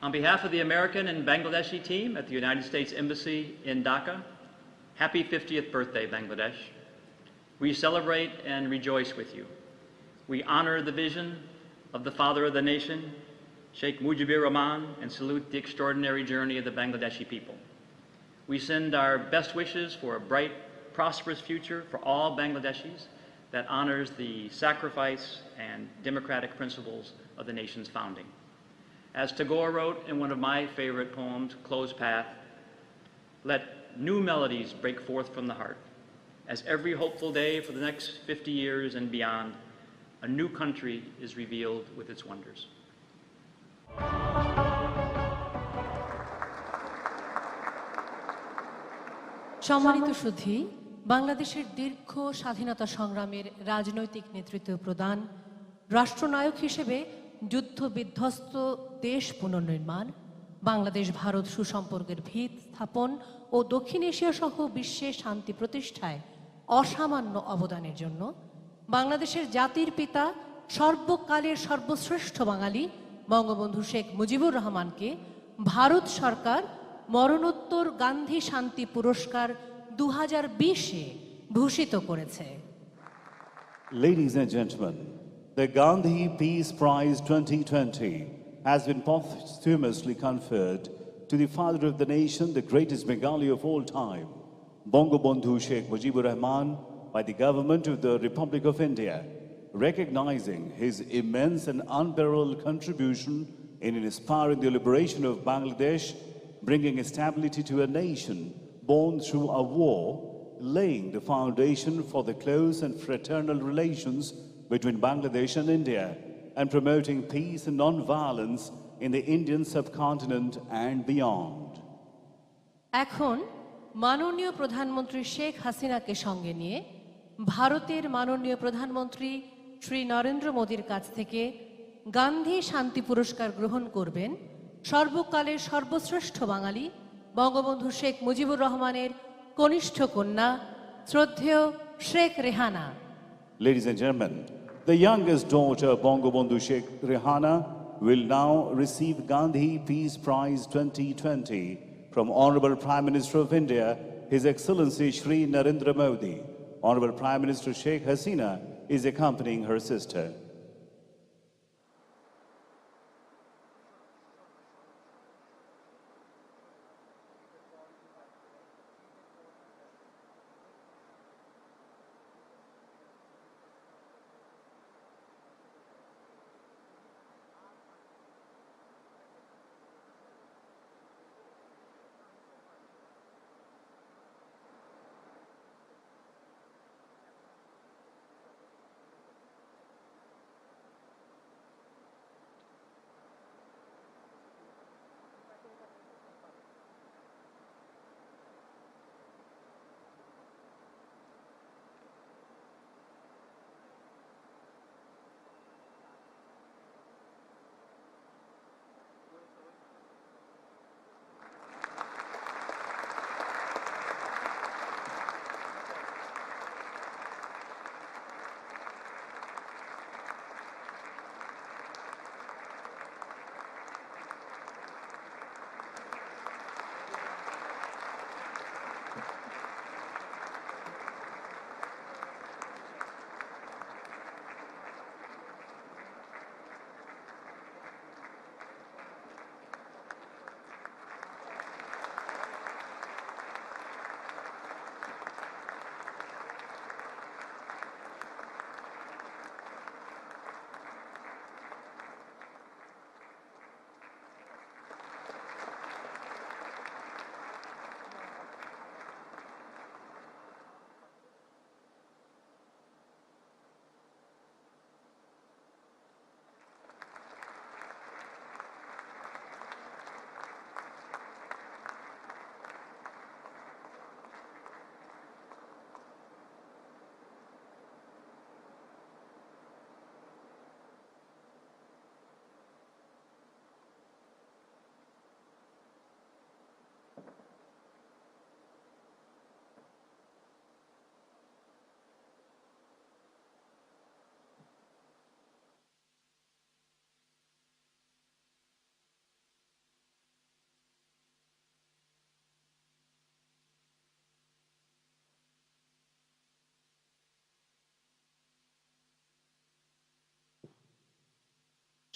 On behalf of the American and Bangladeshi team at the United States Embassy in Dhaka, happy 50th birthday, Bangladesh. We celebrate and rejoice with you. We honor the vision of the father of the nation, Sheikh Mujibur Rahman, and salute the extraordinary journey of the Bangladeshi people. We send our best wishes for a bright, prosperous future for all Bangladeshis that honors the sacrifice and democratic principles of the nation's founding. As Tagore wrote in one of my favorite poems, Closed Path, let new melodies break forth from the heart. As every hopeful day for the next 50 years and beyond, a new country is revealed with its wonders. সম্মানিত সুধী, বাংলাদেশের দীর্ঘ স্বাধীনতা সংগ্রামের রাজনৈতিক নেতৃত্ব প্রদান, রাষ্ট্রনায়ক হিসেবে যুদ্ধ বিধ্বস্ত দেশ পুনর্নির্মাণ, বাংলাদেশ ভারত সুসম্পর্কের ভিত স্থাপন ও দক্ষিণ এশিয়া সহ বিশ্বে শান্তি প্রতিষ্ঠায় অসামান্য অবদানের জন্য বাংলাদেশের জাতির পিতা, সর্বকালের সর্বশ্রেষ্ঠ বাঙালি বঙ্গবন্ধু শেখ মুজিবুর রহমানকে ভারত সরকার মরণোত্তর গান্ধী শান্তি পুরস্কার 2020-এ ভূষিত করেছে। Ladies and gentlemen, the Gandhi Peace Prize 2020 has been posthumously conferred to the father of the nation, the greatest Bengali of all time, Bangabandhu Sheikh Mujibur Rahman, by the government of the Republic of India, recognizing his immense and unparalleled contribution in inspiring the liberation of Bangladesh, bringing stability to a nation born through a war, laying the foundation for the close and fraternal relations between Bangladesh and India, and promoting peace and non-violence in the Indian subcontinent and beyond. এখন মাননীয় প্রধানমন্ত্রী শেখ হাসিনাকে সঙ্গে নিয়ে ভারতের মাননীয় প্রধানমন্ত্রী শ্রী নরেন্দ্র মোদীর কাছ থেকে গান্ধী শান্তি পুরস্কার গ্রহণ করবেন সর্বকালের সর্বশ্রেষ্ঠ বাঙালি বঙ্গবন্ধু শেখ মুজিবুর রহমানের কনিষ্ঠ কন্যা শ্রদ্ধেয় Sheikh Rehana. Ladies and gentlemen, the youngest daughter Bangabandhu Sheikh Rehana will now receive Gandhi Peace Prize 2020 from Honorable Prime Minister of India, His Excellency Shri Narendra Modi. Honorable Prime Minister Sheikh Hasina is accompanying her sister.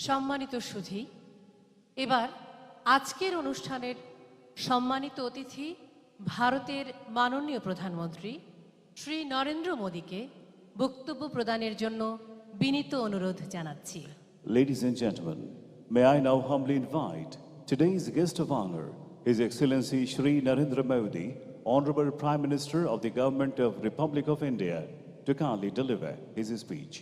সম্মানিত সুধী, এবার আজকের অনুষ্ঠানের সম্মানিত অতিথি ভারতের মাননীয় প্রধানমন্ত্রী শ্রী নরেন্দ্র মোদীকে বক্তব্য প্রদানের জন্য বিনীত অনুরোধ জানাচ্ছি। Ladies and gentlemen, may I now humbly invite today's guest of honor, His Excellency Shri Narendra Modi, Honorable Prime Minister of the Government of Republic of India, to kindly deliver his speech.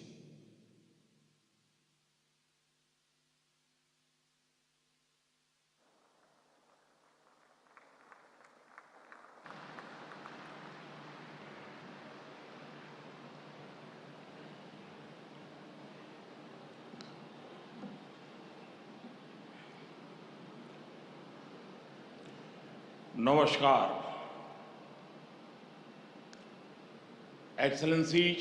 नमस्कार। Excellencies,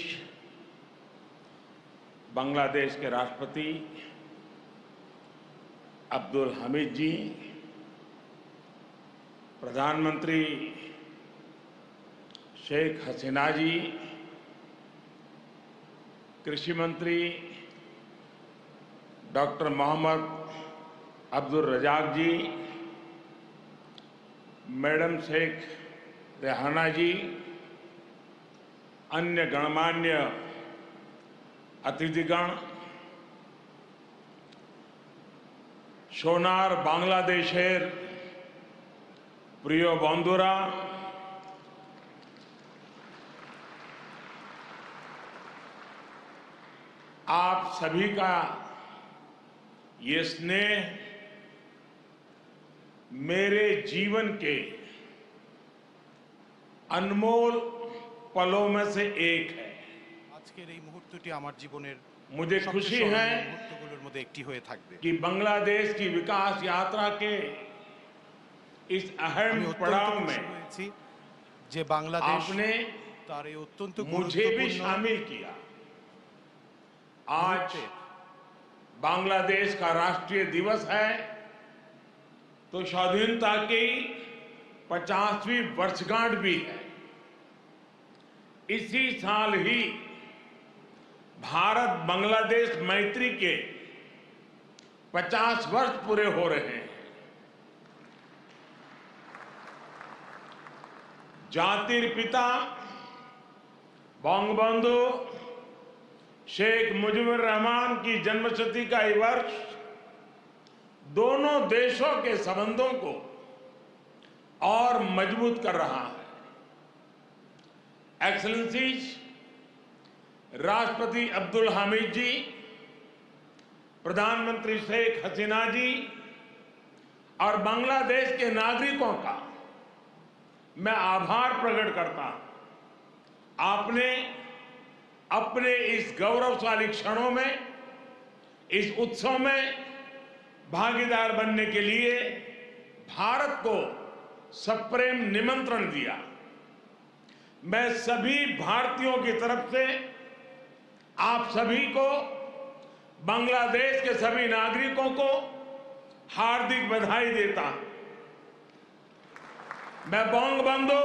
Bangladesh के राष्ट्रपति अब्दुल हमीद जी, प्रधानमंत्री शेख हसीना जी, कृषि मंत्री doctor Mohammad Abdul Razzaq जी, madam Sheikh Rehana जी, अन्य गणमान्य अतिथिगण, सोनार बांग्लादेशेर प्रिय बंधुरा, आप सभी का ये स्नेह मेरे जीवन के अनमोल पलों में से एक है। আজকের এই মুহূর্তটি আমার জীবনের मुझे खुशी है মুহূর্তগুলোর মধ্যে একটি হয়ে থাকবে। कि बांग्लादेश की विकास यात्रा के इस अहम पड़ाव में যে বাংলাদেশ आपने তার এই অত্যন্ত मुझे भी शामिल किया। आज बांग्लादेश का राष्ट्रीय दिवस है, तो स्वाधीनता की 50वीं वर्षगांठ भी है। इसी साल ही भारत बांग्लादेश मैत्री के 50 वर्ष पूरे हो रहे हैं। जातिर पिता बंगबंधु शेख मुजीबुर रहमान की जन्मशती का ये वर्ष दोनों देशों के संबंधों को और मजबूत कर रहा है। एक्सेलेंसीज, राष्ट्रपति अब्दुल हामिद जी, प्रधानमंत्री शेख हसीना जी और बांग्लादेश के नागरिकों का मैं आभार प्रकट करता हूं। आपने अपने इस गौरवशाली क्षणों में, इस उत्सव में भागीदार बनने के लिए भारत को सप्रेम निमंत्रण दिया। मैं सभी भारतीयों की तरफ से आप सभी को, बांग्लादेश के सभी नागरिकों को हार्दिक बधाई देता हूं। मैं बंगबंधु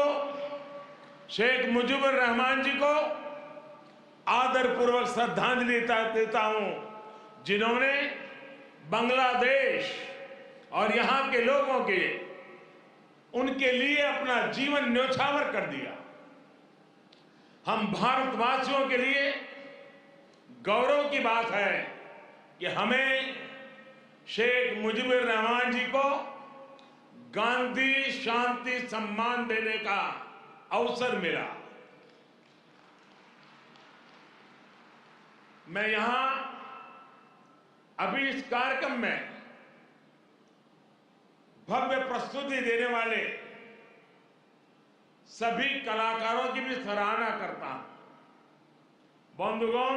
शेख मुजीबुर रहमान जी को आदरपूर्वक श्रद्धांजलि देता हूं, जिन्होंने बांग्लादेश और यहां के लोगों के उनके लिए अपना जीवन न्योछावर कर दिया। हम भारतवासियों के लिए गौरव की बात है कि हमें शेख मुजीबुर रहमान जी को गांधी शांति सम्मान देने का अवसर मिला। मैं यहां अभी इस कार्यक्रम में भव्य प्रस्तुति देने वाले सभी कलाकारों की भी सराहना करता हूं। बंधुगण,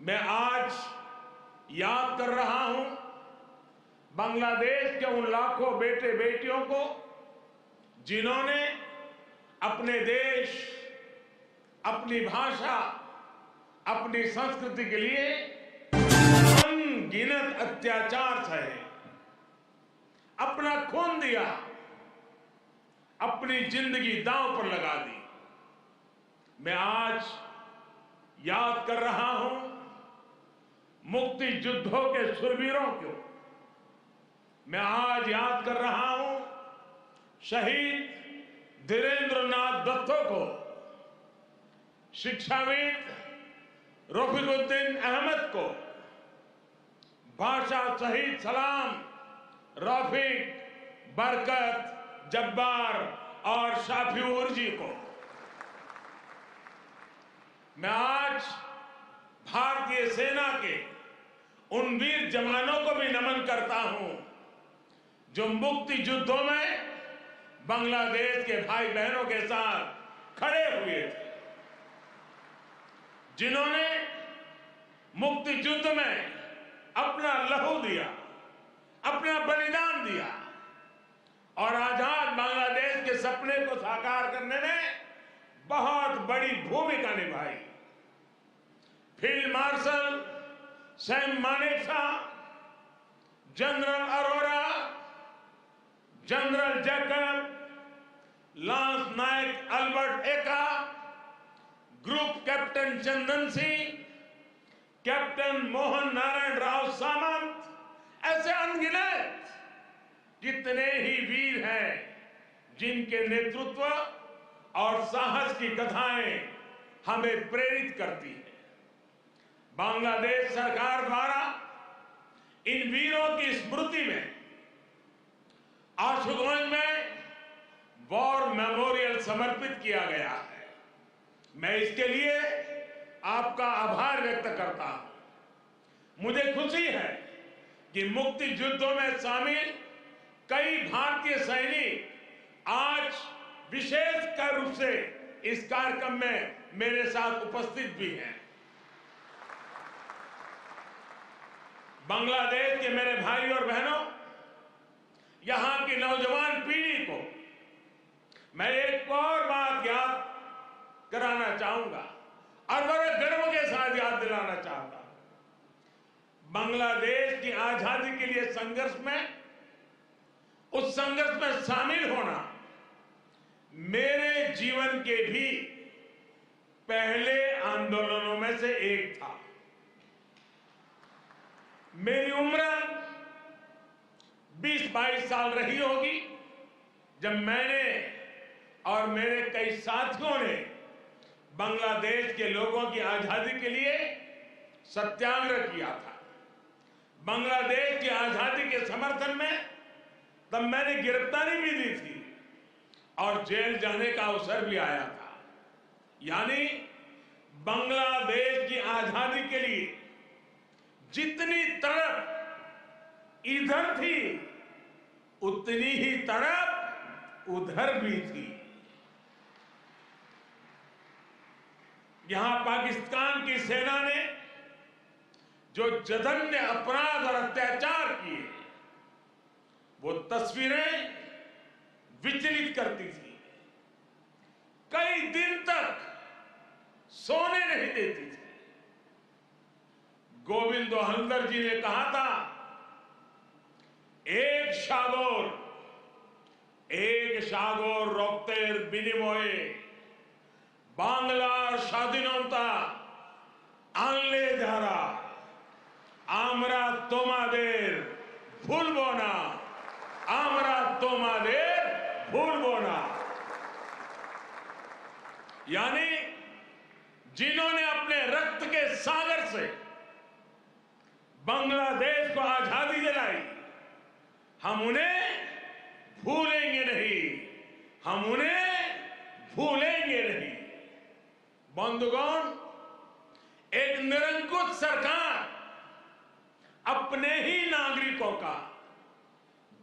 मैं आज याद कर रहा हूं बांग्लादेश के उन लाखों बेटे बेटियों को जिन्होंने अपने देश, अपनी भाषा, अपनी संस्कृति के लिए अनगिनत अत्याचार सहे, अपना खून दिया, अपनी जिंदगी दांव पर लगा दी। मैं आज याद कर रहा हूं मुक्ति युद्धों के शूरवीरों को मैं आज याद कर रहा हूं। शहीद धीरेन्द्रनाथ दत्तो को, शिक्षाविद रफीकुद्दीन अहमद को, भाषा शहीद सलाम, रफीक, बरकत, जब्बार और शाफिऊर जी को। मैं आज भारतीय सेना के उन वीर जवानों को भी नमन करता हूं जो मुक्ति युद्धों में बांग्लादेश के भाई बहनों के साथ खड़े हुए थे, जिन्होंने मुक्ति युद्ध में अपना लहू दिया, अपना बलिदान दिया और आजाद बांग्लादेश के सपने को साकार करने में बहुत बड़ी भूमिका निभाई। Field marshal Sam Manekshaw, general Arora, general Jacob, lance Naik Albert Ekka, group captain Chandan Singh, captain Mohan Narayan Rao Samant, ऐसे अनगिनत जितने ही वीर हैं जिनके नेतृत्व और साहस की कथाएं हमें प्रेरित करती हैं। बांग्लादेश सरकार द्वारा इन वीरों की स्मृति में आशुगंज में वॉर मेमोरियल समर्पित किया गया है। मैं इसके लिए आपका आभार व्यक्त करता हूं। मुझे खुशी है कि मुक्ति युद्धों में शामिल कई भारतीय सैनिक आज विशेष रूप से इस कार्यक्रम में मेरे साथ उपस्थित भी हैं। बांग्लादेश के मेरे भाई और बहनों, यहां की नौजवान पीढ़ी को मैं एक और बात याद कराना चाहूंगा और बड़े गर्व के साथ याद दिलाना चाहता हूं। बांग्लादेश की आजादी के लिए संघर्ष में, उस संघर्ष में शामिल होना मेरे जीवन के भी पहले आंदोलनों में से एक था। मेरी उम्र 20-22 साल रही होगी जब मैंने और मेरे कई साथियों ने बांग्लादेश के लोगों की आजादी के लिए सत्याग्रह किया था। बांग्लादेश की आजादी के समर्थन में तब मैंने गिरफ्तारी भी दी थी और जेल जाने का अवसर भी आया था। यानी बांग्लादेश की आजादी के लिए जितनी तड़प इधर थी उतनी ही तड़प उधर भी थी। यहां पाकिस्तान की सेना ने जो जघन्य अपराध और अत्याचार किए, वो तस्वीरें विचलित करती थी। कई दिन तक सोने नहीं देती थी। गोविंद हल्दर जी ने कहा था, एक সাগর রক্তের বিনিময়ে বাংলার স্বাধীনতা আনলে যারা, আমরা তোমাদের ভুলবো না, আমরা তোমাদের ভুলবো না। यानी जिन्होंने अपने रक्त के सागर से बांग्लादेश को आजादी दिलाई, हम उन्हें भूलेंगे नहीं, हम उन्हें भूलेंगे नहीं। बंधुगण, एक निरंकुश सरकार अपने ही नागरिकों का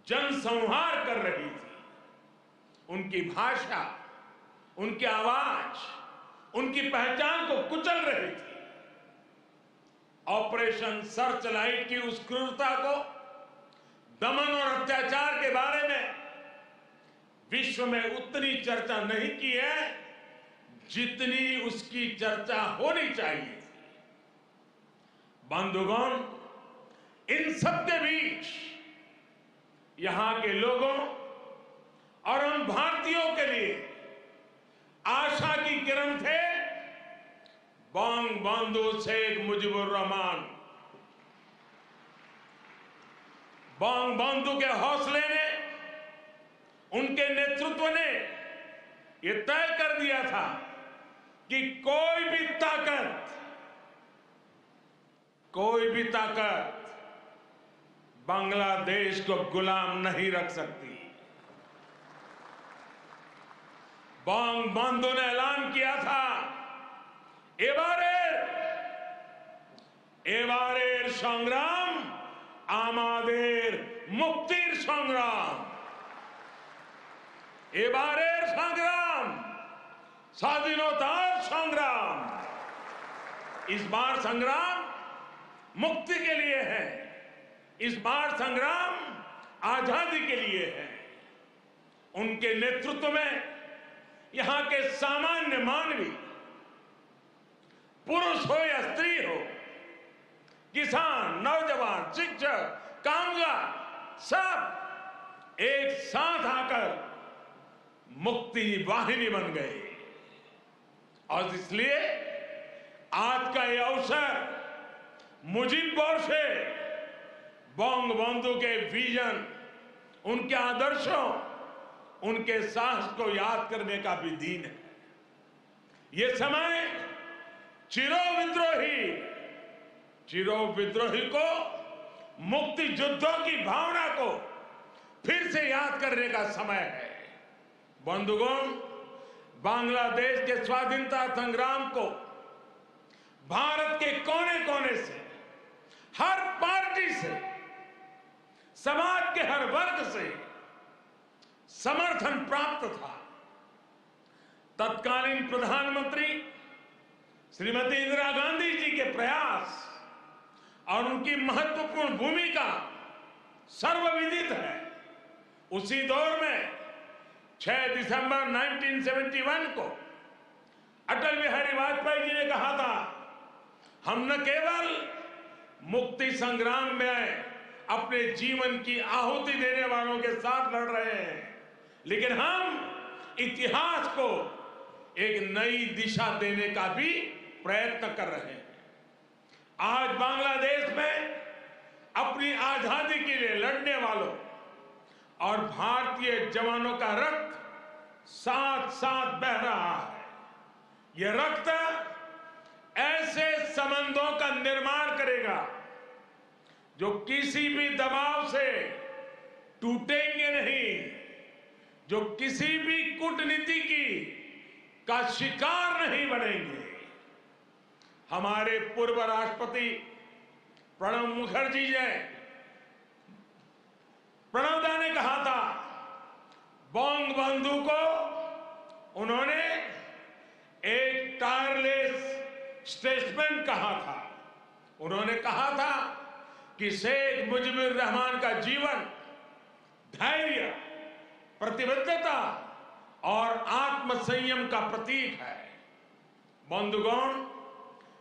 जनसंहार कर रही थी। उनकी भाषा, उनकी आवाज, उनकी पहचान को कुचल रही थी। ऑपरेशन सर्चलाइट की उस क्रूरता को, दमन और अत्याचार के बारे में विश्व में उतनी चर्चा नहीं की है जितनी उसकी चर्चा होनी चाहिए थी। बंधुगण, इन सब के बीच यहां के लोगों और हम भारतीयों के लिए आशा की किरण थे बंगबंधु शेख मुजीबुर रहमान। बंधु के हौसले ने, उनके नेतृत्व ने यह तय कर दिया था कि कोई भी ताकत बांग्लादेश को गुलाम नहीं रख सकती। बंधु ने ऐलान किया था, एबारेर संग्राम आमादेर मुक्तिर संग्राम। एबारेर संग्राम स्वाधीनतार संग्राम। इस बार संग्राम मुक्ति के लिए है, इस बार संग्राम आजादी के लिए है। उनके नेतृत्व में यहां के सामान्य मानवी, पुरुष हो या स्त्री हो, किसान, नौजवान, शिक्षक, कामगार, सब एक साथ आकर मुक्ति वाहिनी बन गए। और इसलिए आज का यह अवसर मुजीब से बंधु के विजन, उनके आदर्शों, उनके साहस को याद करने का भी दिन है। ये समय चिरोविद्रोही को, मुक्ति युद्धों की भावना को फिर से याद करने का समय है। बंधुगण, बांग्लादेश के स्वाधीनता संग्राम को भारत के कोने कोने से, हर पार्टी से, समाज के हर वर्ग से समर्थन प्राप्त था। तत्कालीन प्रधानमंत्री श्रीमती इंदिरा गांधी जी के प्रयास और उनकी महत्वपूर्ण भूमिका सर्वविदित है। उसी दौर में 6 दिसंबर 1971 को अटल बिहारी वाजपेयी जी ने कहा था, हम न केवल मुक्ति संग्राम में अपने जीवन की आहुति देने वालों के साथ लड़ रहे हैं, लेकिन हम इतिहास को एक नई दिशा देने का भी प्रयत्न कर रहे हैं। आज बांग्लादेश में अपनी आजादी के लिए लड़ने वालों और भारतीय जवानों का रक्त साथ साथ बह रहा है। यह रक्त ऐसे संबंधों का निर्माण करेगा जो किसी भी दबाव से टूटेंगे नहीं, जो किसी भी कूटनीति का शिकार नहीं बनेंगे। हमारे पूर्व राष्ट्रपति प्रणब मुखर्जी जी, प्रणबदा ने कहा था, बंधु को उन्होंने एक टायरलेस स्टेटसमैन कहा था। उन्होंने कहा था कि शेख मुजीबुर रहमान का जीवन धैर्य, प्रतिबद्धता और आत्मसंयम का प्रतीक है। बंधुगण,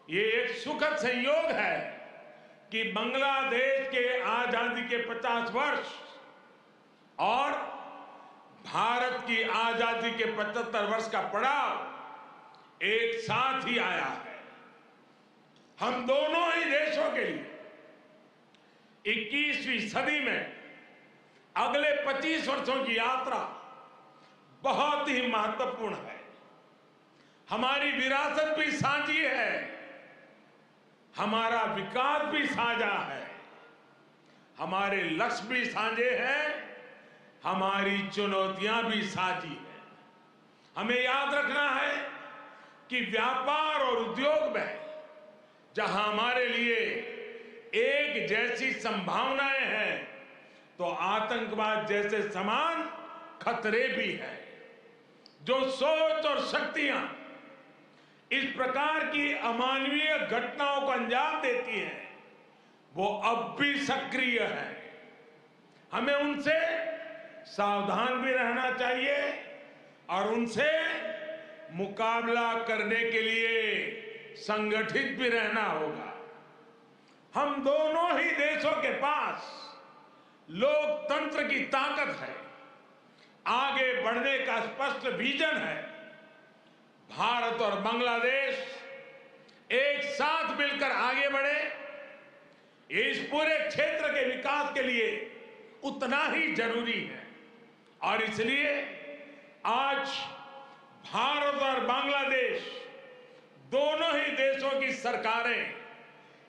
ये एक सुखद संयोग है कि बांग्लादेश के आजादी के 50 वर्ष और भारत की आजादी के 75 वर्ष का पड़ाव एक साथ ही आया है। हम दोनों ही देशों के लिए 21वीं सदी में अगले 25 वर्षों की यात्रा बहुत ही महत्वपूर्ण है। हमारी विरासत भी साझी है, हमारा विकास भी साझा है, हमारे लक्ष्य भी साझे हैं, हमारी चुनौतियां भी साझी हैं। हमें याद रखना है कि व्यापार और उद्योग में जहां हमारे लिए एक जैसी संभावनाएं हैं, तो आतंकवाद जैसे समान खतरे भी हैं। जो सोच और शक्तियां इस प्रकार की अमानवीय घटनाओं को अंजाम देती हैं, वो अब भी सक्रिय है। हमें उनसे सावधान भी रहना चाहिए और उनसे मुकाबला करने के लिए संगठित भी रहना होगा। हम दोनों ही देशों के पास लोकतंत्र की ताकत है, आगे बढ़ने का स्पष्ट विजन है। भारत और बांग्लादेश एक साथ मिलकर आगे बढ़े, इस पूरे क्षेत्र के विकास के लिए उतना ही जरूरी है। और इसलिए आज भारत और बांग्लादेश दोनों ही देशों की सरकारें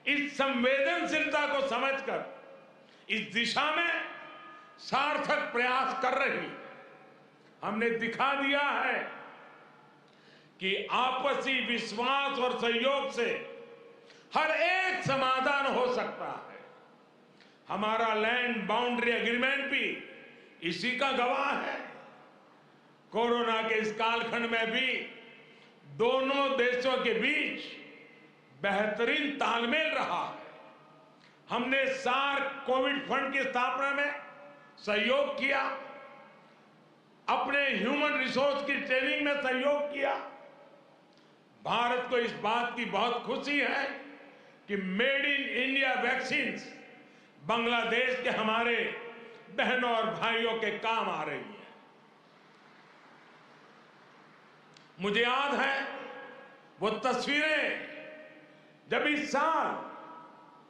इस संवेदनशीलता को समझकर इस दिशा में सार्थक प्रयास कर रही है। हमने दिखा दिया है कि आपसी विश्वास और सहयोग से हर एक समाधान हो सकता है। हमारा लैंड बाउंड्री एग्रीमेंट भी इसी का गवाह है। कोरोना के इस कालखंड में भी दोनों देशों के बीच बेहतरीन तालमेल रहा है। हमने सार्क कोविड फंड की स्थापना में सहयोग किया, अपने ह्यूमन रिसोर्स की ट्रेनिंग में सहयोग किया। भारत को इस बात की बहुत खुशी है कि made in India vaccine Bangladesh के हमारे बहनों और भाइयों के काम आ रही है। मुझे याद है वो तस्वीरें जब इस साल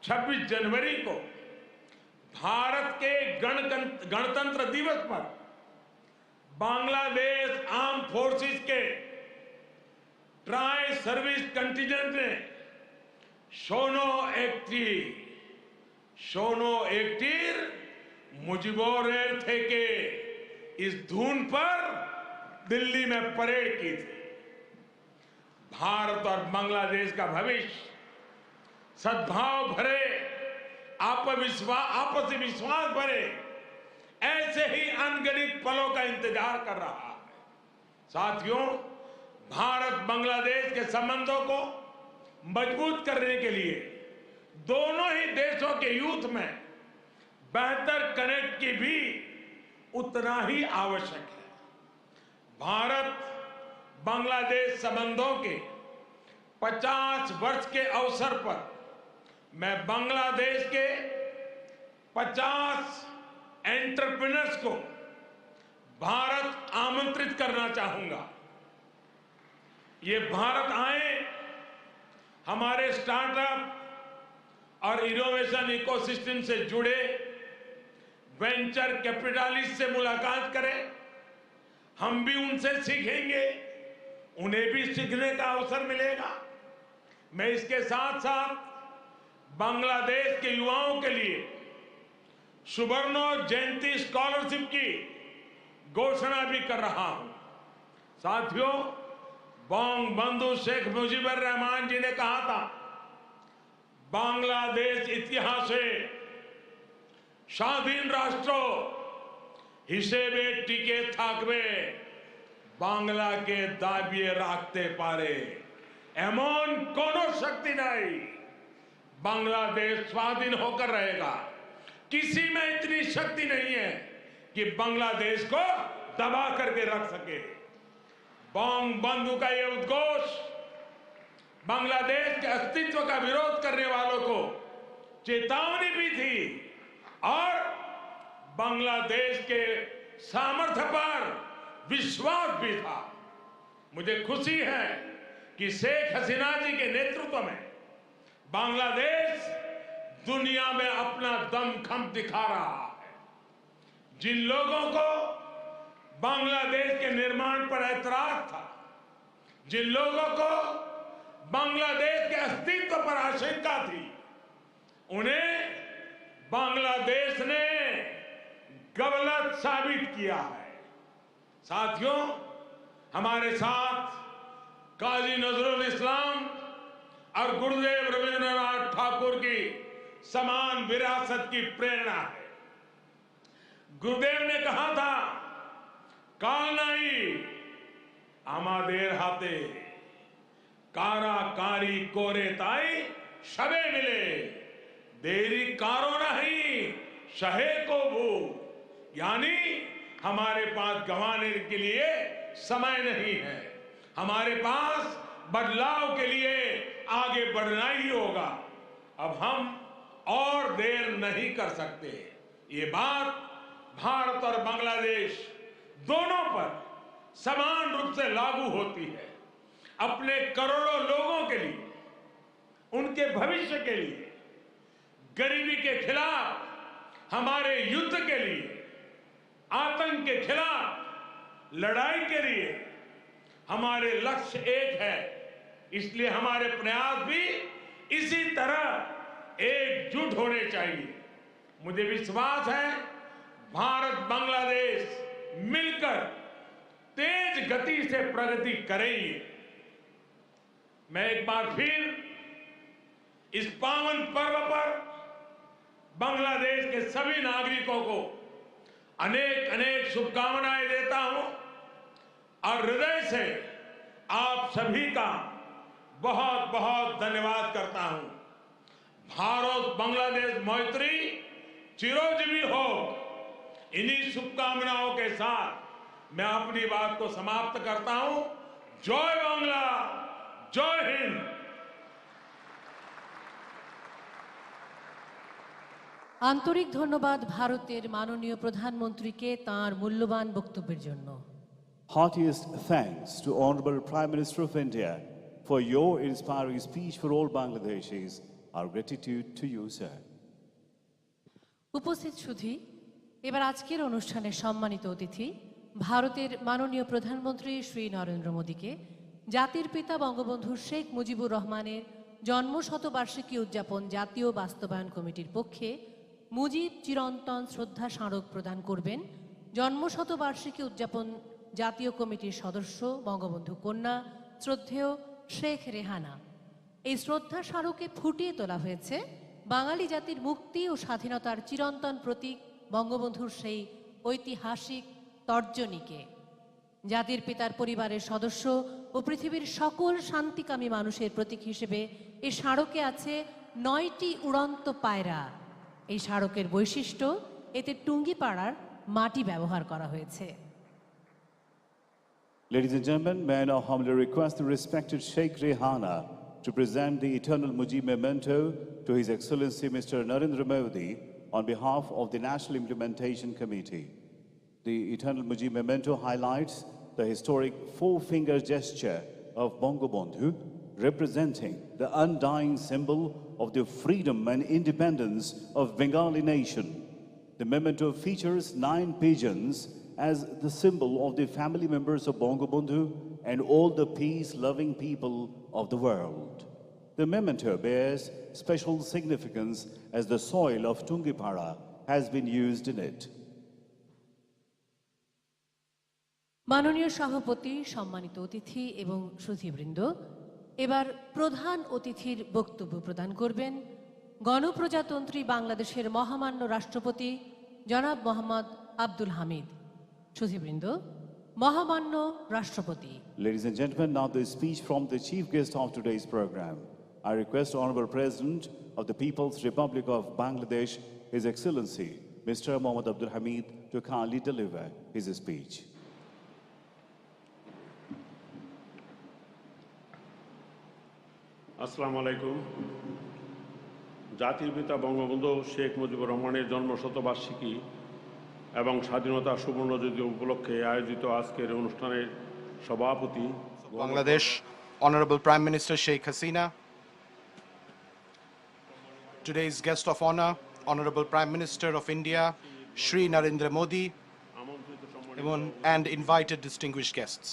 26 जनवरी को भारत के गणतंत्र दिवस पर बांग्लादेश आर्म फोर्सेस के ट्राई सर्विस कंटिजेंट ने शोनो एकटीर मुजिबोरेर थे के इस धुन पर दिल्ली में परेड की थी। भारत और बांग्लादेश का भविष्य सद्भाव भरे, आपसी विश्वास भरे ऐसे ही अनगिनत पलों का इंतजार कर रहा है। साथियों, भारत बांग्लादेश के संबंधों को मजबूत करने के लिए दोनों ही देशों के यूथ में बेहतर कनेक्ट की भी उतना ही आवश्यक है। भारत बांग्लादेश संबंधों के 50 वर्ष के अवसर पर मैं बांग्लादेश के 50 एंटरप्रेन्योर्स को भारत आमंत्रित करना चाहूंगा। ये भारत आए, हमारे स्टार्टअप और इनोवेशन इकोसिस्टम से जुड़े वेंचर कैपिटलिस्ट से मुलाकात करें। हम भी उनसे सीखेंगे, उन्हें भी सीखने का अवसर मिलेगा। मैं इसके साथ साथ बांग्लादेश के युवाओं के लिए सुवर्णो जयंती स्कॉलरशिप की घोषणा भी कर रहा हूं। साथियों, बंगबंधु शेख मुजीबुर रहमान जी ने कहा था, बांग्लादेश इतिहासे স্বাধীন রাষ্ট্র হিসেবে টিকে থাকবে বাংলাকে দাবিয়ে রাখতে পারে এমন কোন শক্তি নাই। बांग्लादेश स्वाधीन होकर रहेगा। किसी में इतनी शक्ति नहीं है कि बांग्लादेश को दबा करके रख सके। बंगबंधु का यह उद्घोष बांग्लादेश के अस्तित्व का विरोध करने वालों को चेतावनी भी थी और बांग्लादेश के सामर्थ्य पर विश्वास भी था। मुझे खुशी है कि शेख हसीना जी के नेतृत्व में बांग्लादेश दुनिया में अपना दमखम दिखा रहा है। जिन लोगों को बांग्लादेश के निर्माण पर ऐतराज था, जिन लोगों को बांग्लादेश के अस्तित्व पर आशंका थी, उन्हें बांग्लादेश ने गलत साबित किया है। साथियों, हमारे साथ काजी नजरुल इस्लाम और गुरुदेव रविंद्रनाथ ठाकुर की समान विरासत की प्रेरणा है। गुरुदेव ने कहा था, काल नहीं आमादेर हाथे काराकारी कोरे ताई शबे मिले देरी कारो नहीं शहे को भू। यानी हमारे पास गंवाने के लिए समय नहीं है, हमारे पास बदलाव के लिए आगे बढ़ना ही होगा। अब हम और देर नहीं कर सकते। ये बात भारत और बांग्लादेश दोनों पर समान रूप से लागू होती है। अपने करोड़ों लोगों के लिए, उनके भविष्य के लिए, गरीबी के खिलाफ हमारे युद्ध के लिए, आतंक के खिलाफ लड़ाई के लिए हमारे लक्ष्य एक है। इसलिए हमारे प्रयास भी इसी तरह एकजुट होने चाहिए। मुझे विश्वास है भारत बांग्लादेश मिलकर तेज गति से प्रगति करेंगे। मैं एक बार फिर इस पावन पर्व पर बांग्लादेश के सभी नागरिकों को अनेक अनेक शुभकामनाएं देता हूं और हृदय से आप सभी का बहुत बहुत धन्यवाद करता हूं। भारत बांग्लादेश मैत्री चिरोजीवी हो। इन्हीं शुभकामनाओं के साथ मैं अपनी बात को समाप्त करता हूं। जय बांग्ला, जय हिंद। আন্তরিক ধন্যবাদ ভারতের মাননীয় প্রধানমন্ত্রীকে তাঁর মূল্যবান বক্তব্যের জন্য। Heartiest thanks to Honorable Prime Minister of India for your inspiring speech for all Bangladeshis. Our gratitude to you, sir. উপস্থিত সুধী, এবার আজকের অনুষ্ঠানের সম্মানিত অতিথি ভারতের মাননীয় প্রধানমন্ত্রী শ্রী নরেন্দ্র মোদীকে জাতির পিতা বঙ্গবন্ধু শেখ মুজিবুর রহমানের জন্মশতবার্ষিকী উদযাপন জাতীয় বাস্তবায়ন কমিটির পক্ষে মুজিব চিরন্তন শ্রদ্ধা স্মারক প্রদান করবেন জন্মশতবার্ষিকী উদযাপন জাতীয় কমিটির সদস্য বঙ্গবন্ধু কন্যা শ্রদ্ধেয় শেখ রেহানা। এই শ্রদ্ধা স্মারকে ফুটিয়ে তোলা হয়েছে বাঙালি জাতির মুক্তি ও স্বাধীনতার চিরন্তন প্রতীক বঙ্গবন্ধুর সেই ঐতিহাসিক তর্জনীকে। জাতির পিতার পরিবারের সদস্য ও পৃথিবীর সকল শান্তিকামী মানুষের প্রতীক হিসেবে এই স্মারকে আছে 9টি উড়ন্ত পায়রা। এই স্মারকের বৈশিষ্ট্য, এতে টুঙ্গিপাড়ার মাটি ব্যবহার করা হয়েছে। Ladies and gentlemen, may I now humbly request the respected Sheikh Rehana to present the Eternal Mujib Memento to His Excellency Mr. Narendra Modi on behalf of the National Implementation Committee. The Eternal Mujib Memento highlights the historic four-finger gesture of Bangabandhu, representing the undying symbol of the freedom and independence of Bengali nation. The memento features 9 pigeons as the symbol of the family members of Bangabandhu and all the peace-loving people of the world. The memento bears special significance as the soil of Tungipara has been used in it. মাননীয় সভাপতি, সম্মানিত অতিথি এবং সুধীবৃন্দ, এবার প্রধান অতিথির বক্তব্য প্রদান করবেন গণপ্রজাতন্ত্রী বাংলাদেশের মহামান্য রাষ্ট্রপতি জনাব মোহাম্মদ আব্দুল হামিদ। সুধীবৃন্দ, মহামান্য রাষ্ট্রপতি। Ladies and gentlemen, now the speech from the chief guest of today's program. I request Honorable President of the People's Republic of Bangladesh, His Excellency Mr. Mohammad Abdul Hamid, to kindly deliver his speech. আসসালামু আলাইকুম। জাতির পিতা বঙ্গবন্ধু শেখ মুজিবুর রহমানের জন্মশতবার্ষিকী এবং স্বাধীনতা সুবর্ণজয়ন্তী উপলক্ষে আয়োজিত আজকের অনুষ্ঠানের সভাপতি Bangladesh Honorable Prime Minister Sheikh Hasina, today's guest of honor, Honorable Prime Minister of India, Shri Narendra Modi, and invited distinguished guests.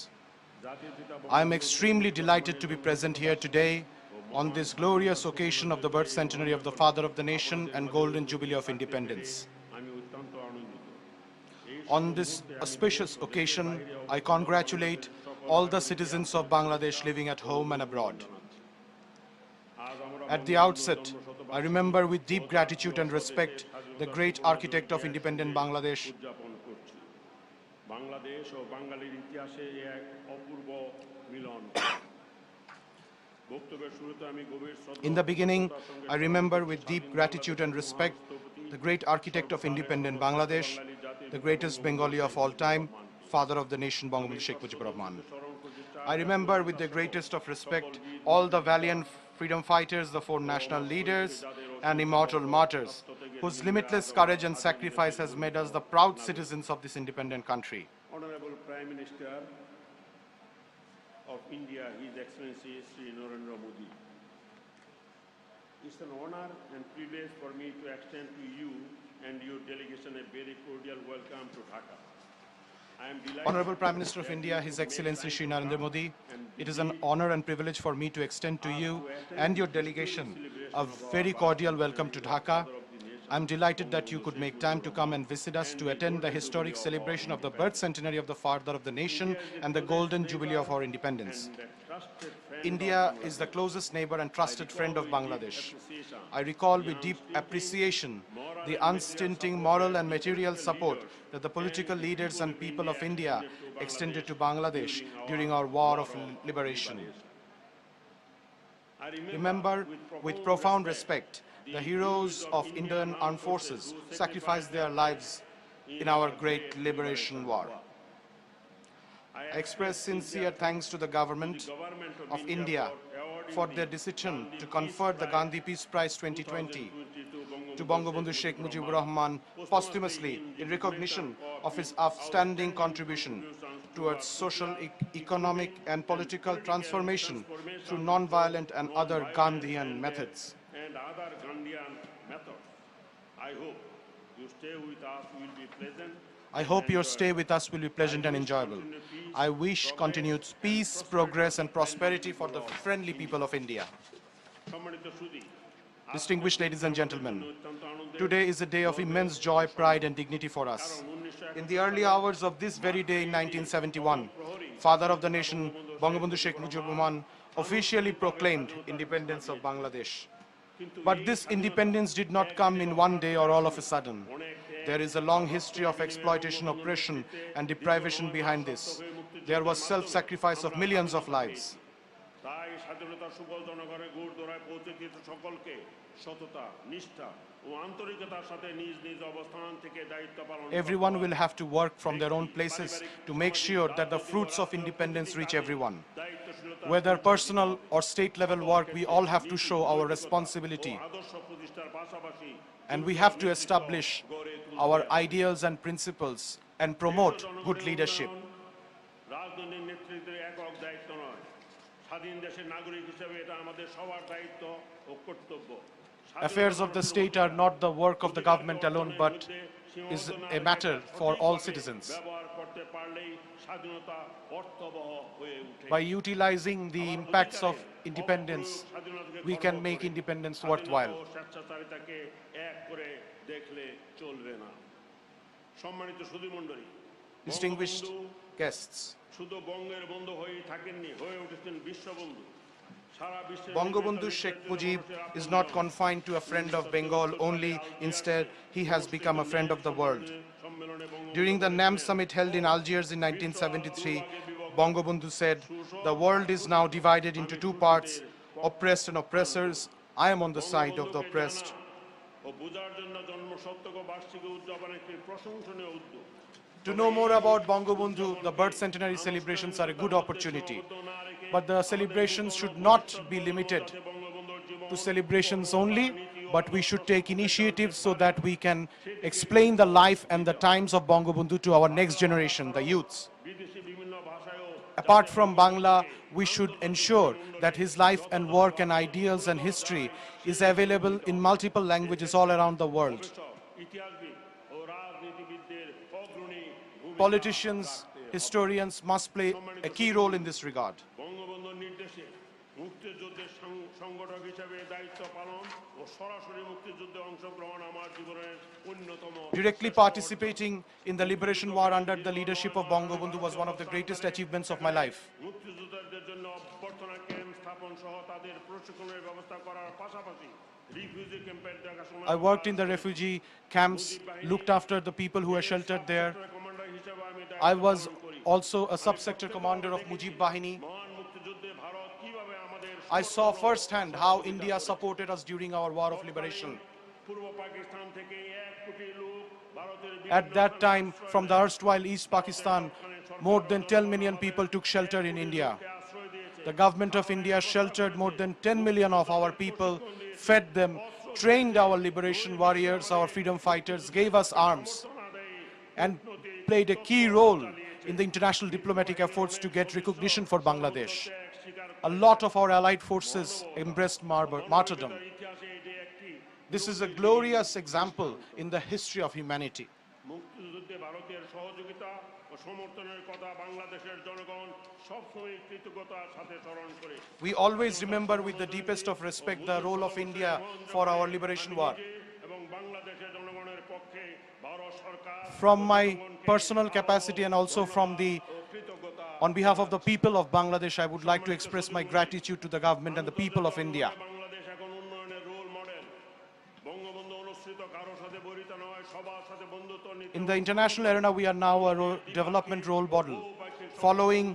I am extremely delighted to be present here today on this glorious occasion of the birth centenary of the Father of the Nation and Golden Jubilee of Independence. On this auspicious occasion, I congratulate all the citizens of Bangladesh living at home and abroad. At the outset, I remember with deep gratitude and respect the great architect of independent Bangladesh, In the beginning, I remember with deep gratitude and respect the great architect of independent Bangladesh, the greatest Bengali of all time, father of the nation, Bangabandhu Sheikh Mujibur Rahman. I remember with the greatest of respect all the valiant freedom fighters, the 4 national leaders, and immortal martyrs, whose limitless courage and sacrifice has made us the proud citizens of this independent country. Honorable Prime Minister of India, His Excellency Sri Narendra Modi. It's an honor and privilege for me to extend to you and your delegation a very cordial welcome to Dhaka. I am delighted. Honorable Prime Minister of India, His Excellency Shri Narendra Modi, it is an honor and privilege for me to extend to you and your delegation a very cordial welcome to Dhaka. I'm delighted that you could make time to come and visit us to attend the historic celebration of the birth centenary of the Father of the Nation and the Golden Jubilee of our independence. India is the closest neighbor and trusted friend of Bangladesh. I recall with deep appreciation the unstinting moral and material support that the political leaders and people of India extended to Bangladesh during our war of liberation. Remember with profound respect the heroes of Indian armed forces sacrificed their lives in our great liberation war. I express sincere thanks to the government of India for their decision to confer the Gandhi Peace Prize 2020 to Bangabandhu Sheikh Mujibur Rahman posthumously in recognition of his outstanding contribution towards social, economic and political transformation through non-violent and other Gandhian methods. And other Gandhian methods. I hope you stay with us will be pleasant. I hope your stay with us will be pleasant and enjoyable. I wish continued peace, progress and prosperity for the friendly people of India. Distinguished ladies and gentlemen, today is a day of immense joy, pride and dignity for us. In the early hours of this very day in 1971, Father of the Nation, Bangabandhu Sheikh Mujibur Rahman, officially proclaimed independence of Bangladesh. But this independence did not come in one day or all of a sudden. There is a long history of exploitation, oppression, and deprivation behind this. There was self-sacrifice of millions of lives. Everyone will have to work from their own places to make sure that the fruits of independence reach everyone. Whether personal or state-level work, we all have to show our responsibility. And we have to establish our ideals and principles and promote good leadership. Affairs of the state are not the work of the government alone, but is a matter for all citizens. By utilizing the impacts of independence, we can make independence worthwhile. Distinguished guests, Bangabandhu Sheikh Mujib is not confined to a friend of Bengal only. Instead, he has become a friend of the world. During the NAM summit held in Algiers in 1973, Bangabandhu said, "The world is now divided into two parts, oppressed and oppressors. I am on the side of the oppressed." To know more about Bangabandhu, the birth centenary celebrations are a good opportunity. But the celebrations should not be limited to celebrations only, but we should take initiatives so that we can explain the life and the times of Bangabandhu to our next generation, the youths. Apart from Bangla, we should ensure that his life and work and ideals and history is available in multiple languages all around the world. Politicians, historians must play a key role in this regard. Directly participating in the liberation war under the leadership of Bangabandhu was one of the greatest achievements of my life. I worked in the refugee camps, looked after the people who were sheltered there. I was also a sub-sector commander of Mujib Bahini. I saw firsthand how India supported us during our war of liberation. At that time, from the erstwhile East Pakistan, more than 10 million people took shelter in India. The government of India sheltered more than 10 million of our people, fed them, trained our liberation warriors, our freedom fighters, gave us arms, and played a key role in the international diplomatic efforts to get recognition for Bangladesh. A lot of our allied forces embraced martyrdom. This is a glorious example in the history of humanity. মুক্তিযুদ্ধে ভারতের সহযোগিতা ও সমর্থনের কথা বাংলাদেশের জনগণ সবসময় কৃতজ্ঞতার সাথে স্মরণ করে। We always remember with the deepest of respect the role of India for our liberation war. এবং বাংলাদেশের জনগণের পক্ষে ভারত সরকার From my personal capacity and also from on behalf of the people of Bangladesh, I would like to express my gratitude to the government and the people of India. Bangladesh এখন উন্নয়নের role model. Bangabandhu অনুসৃত কারো সাথে বরিত নয়, সবার সাথে বন্ধুত্ব নীতি। In the international arena, we are now a development role model, following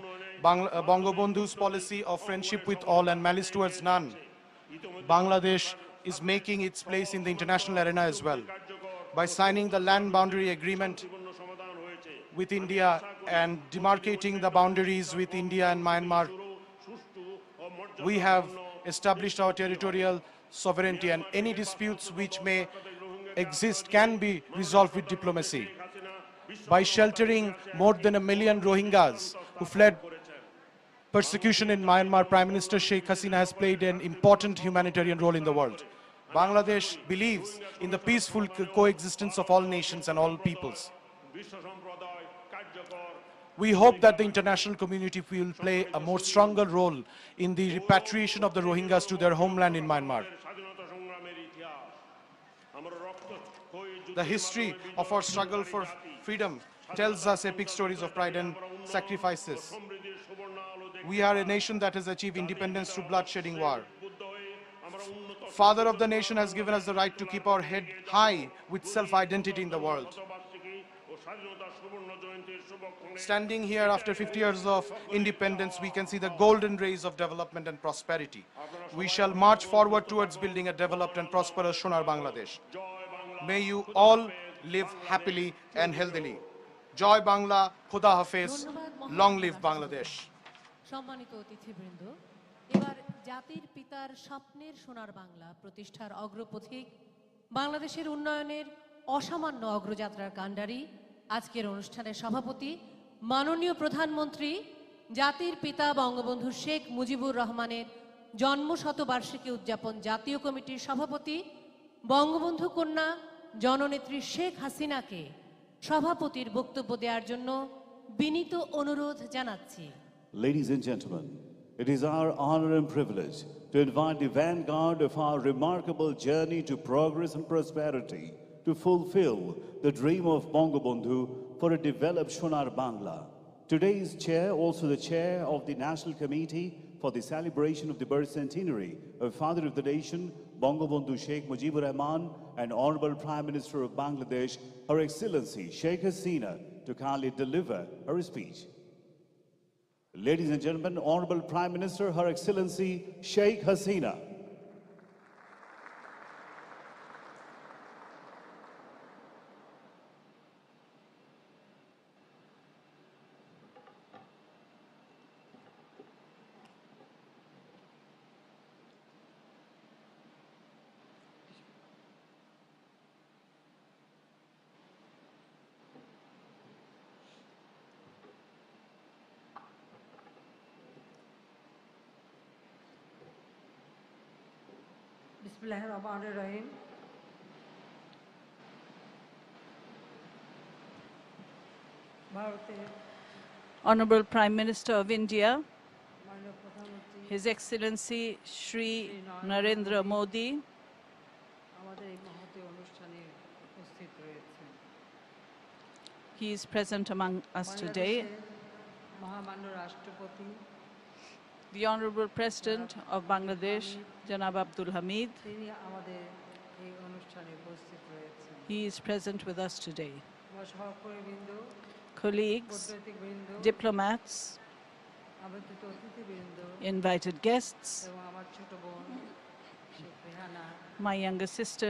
Bangabandhu's policy of friendship with all and malice towards none. Bangladesh is making its place in the international arena as well by signing the land boundary agreement with India and demarcating the boundaries with India and Myanmar. We have established our territorial sovereignty, and any disputes which may exist can be resolved with diplomacy. By sheltering more than 1 million Rohingyas who fled persecution in Myanmar, Prime Minister Sheikh Hasina has played an important humanitarian role in the world. Bangladesh believes in the peaceful coexistence of all nations and all peoples. We hope that the international community will play a more stronger role in the repatriation of the Rohingyas to their homeland in Myanmar. The history of our struggle for freedom tells us epic stories of pride and sacrifices. We are a nation that has achieved independence through bloodshedding war. Father of the nation has given us the right to keep our head high with self-identity in the world. Standing here after 50 years of independence, we can see the golden rays of development and prosperity. We shall march forward towards building a developed and prosperous Sonar Bangladesh. May you all live happily and healthily. Joy Bangla, Khuda Hafiz, long live Bangladesh. সম্মানিত অতিথিবৃন্দ, এবার জাতির পিতার স্বপ্নের সোনার বাংলা প্রতিষ্ঠার অগ্রপথিক বাংলাদেশের উন্নয়নের অসামান্য অগ্রযাত্রার কাণ্ডারি আজকের অনুষ্ঠানের সভাপতি মাননীয় প্রধানমন্ত্রী জাতির পিতা বঙ্গবন্ধু শেখ মুজিবুর রহমানের জন্মশতবার্ষিকী উদযাপন জাতীয় কমিটির সভাপতি বঙ্গবন্ধু কন্যা জননেত্রী শেখ হাসিনাকে সভাপতির বক্তব্য দেওয়ার জন্য বিনীত অনুরোধ জানাচ্ছি। Ladies and gentlemen, it is our honor and privilege to invite the vanguard of our remarkable journey to progress and prosperity to fulfill the dream of Bangabandhu for a developed Sonar Bangla. Today's chair, also the chair of the National Committee for the celebration of the birth centenary of Father of the Nation, Bangabandhu Sheikh Mujibur Rahman, and Honorable Prime Minister of Bangladesh, Her Excellency Sheikh Hasina, to kindly deliver her speech. Ladies and gentlemen, Honorable Prime Minister, Her Excellency Sheikh Hasina. Bismillahirrahmanirrahim. Honorable Prime Minister of India, His Excellency Shri Narendra Modi, he is present among us today. The Honorable President of Bangladesh, Janab Abdul Hamid, he is present with us today. Colleagues, diplomats, invited guests, my younger sister,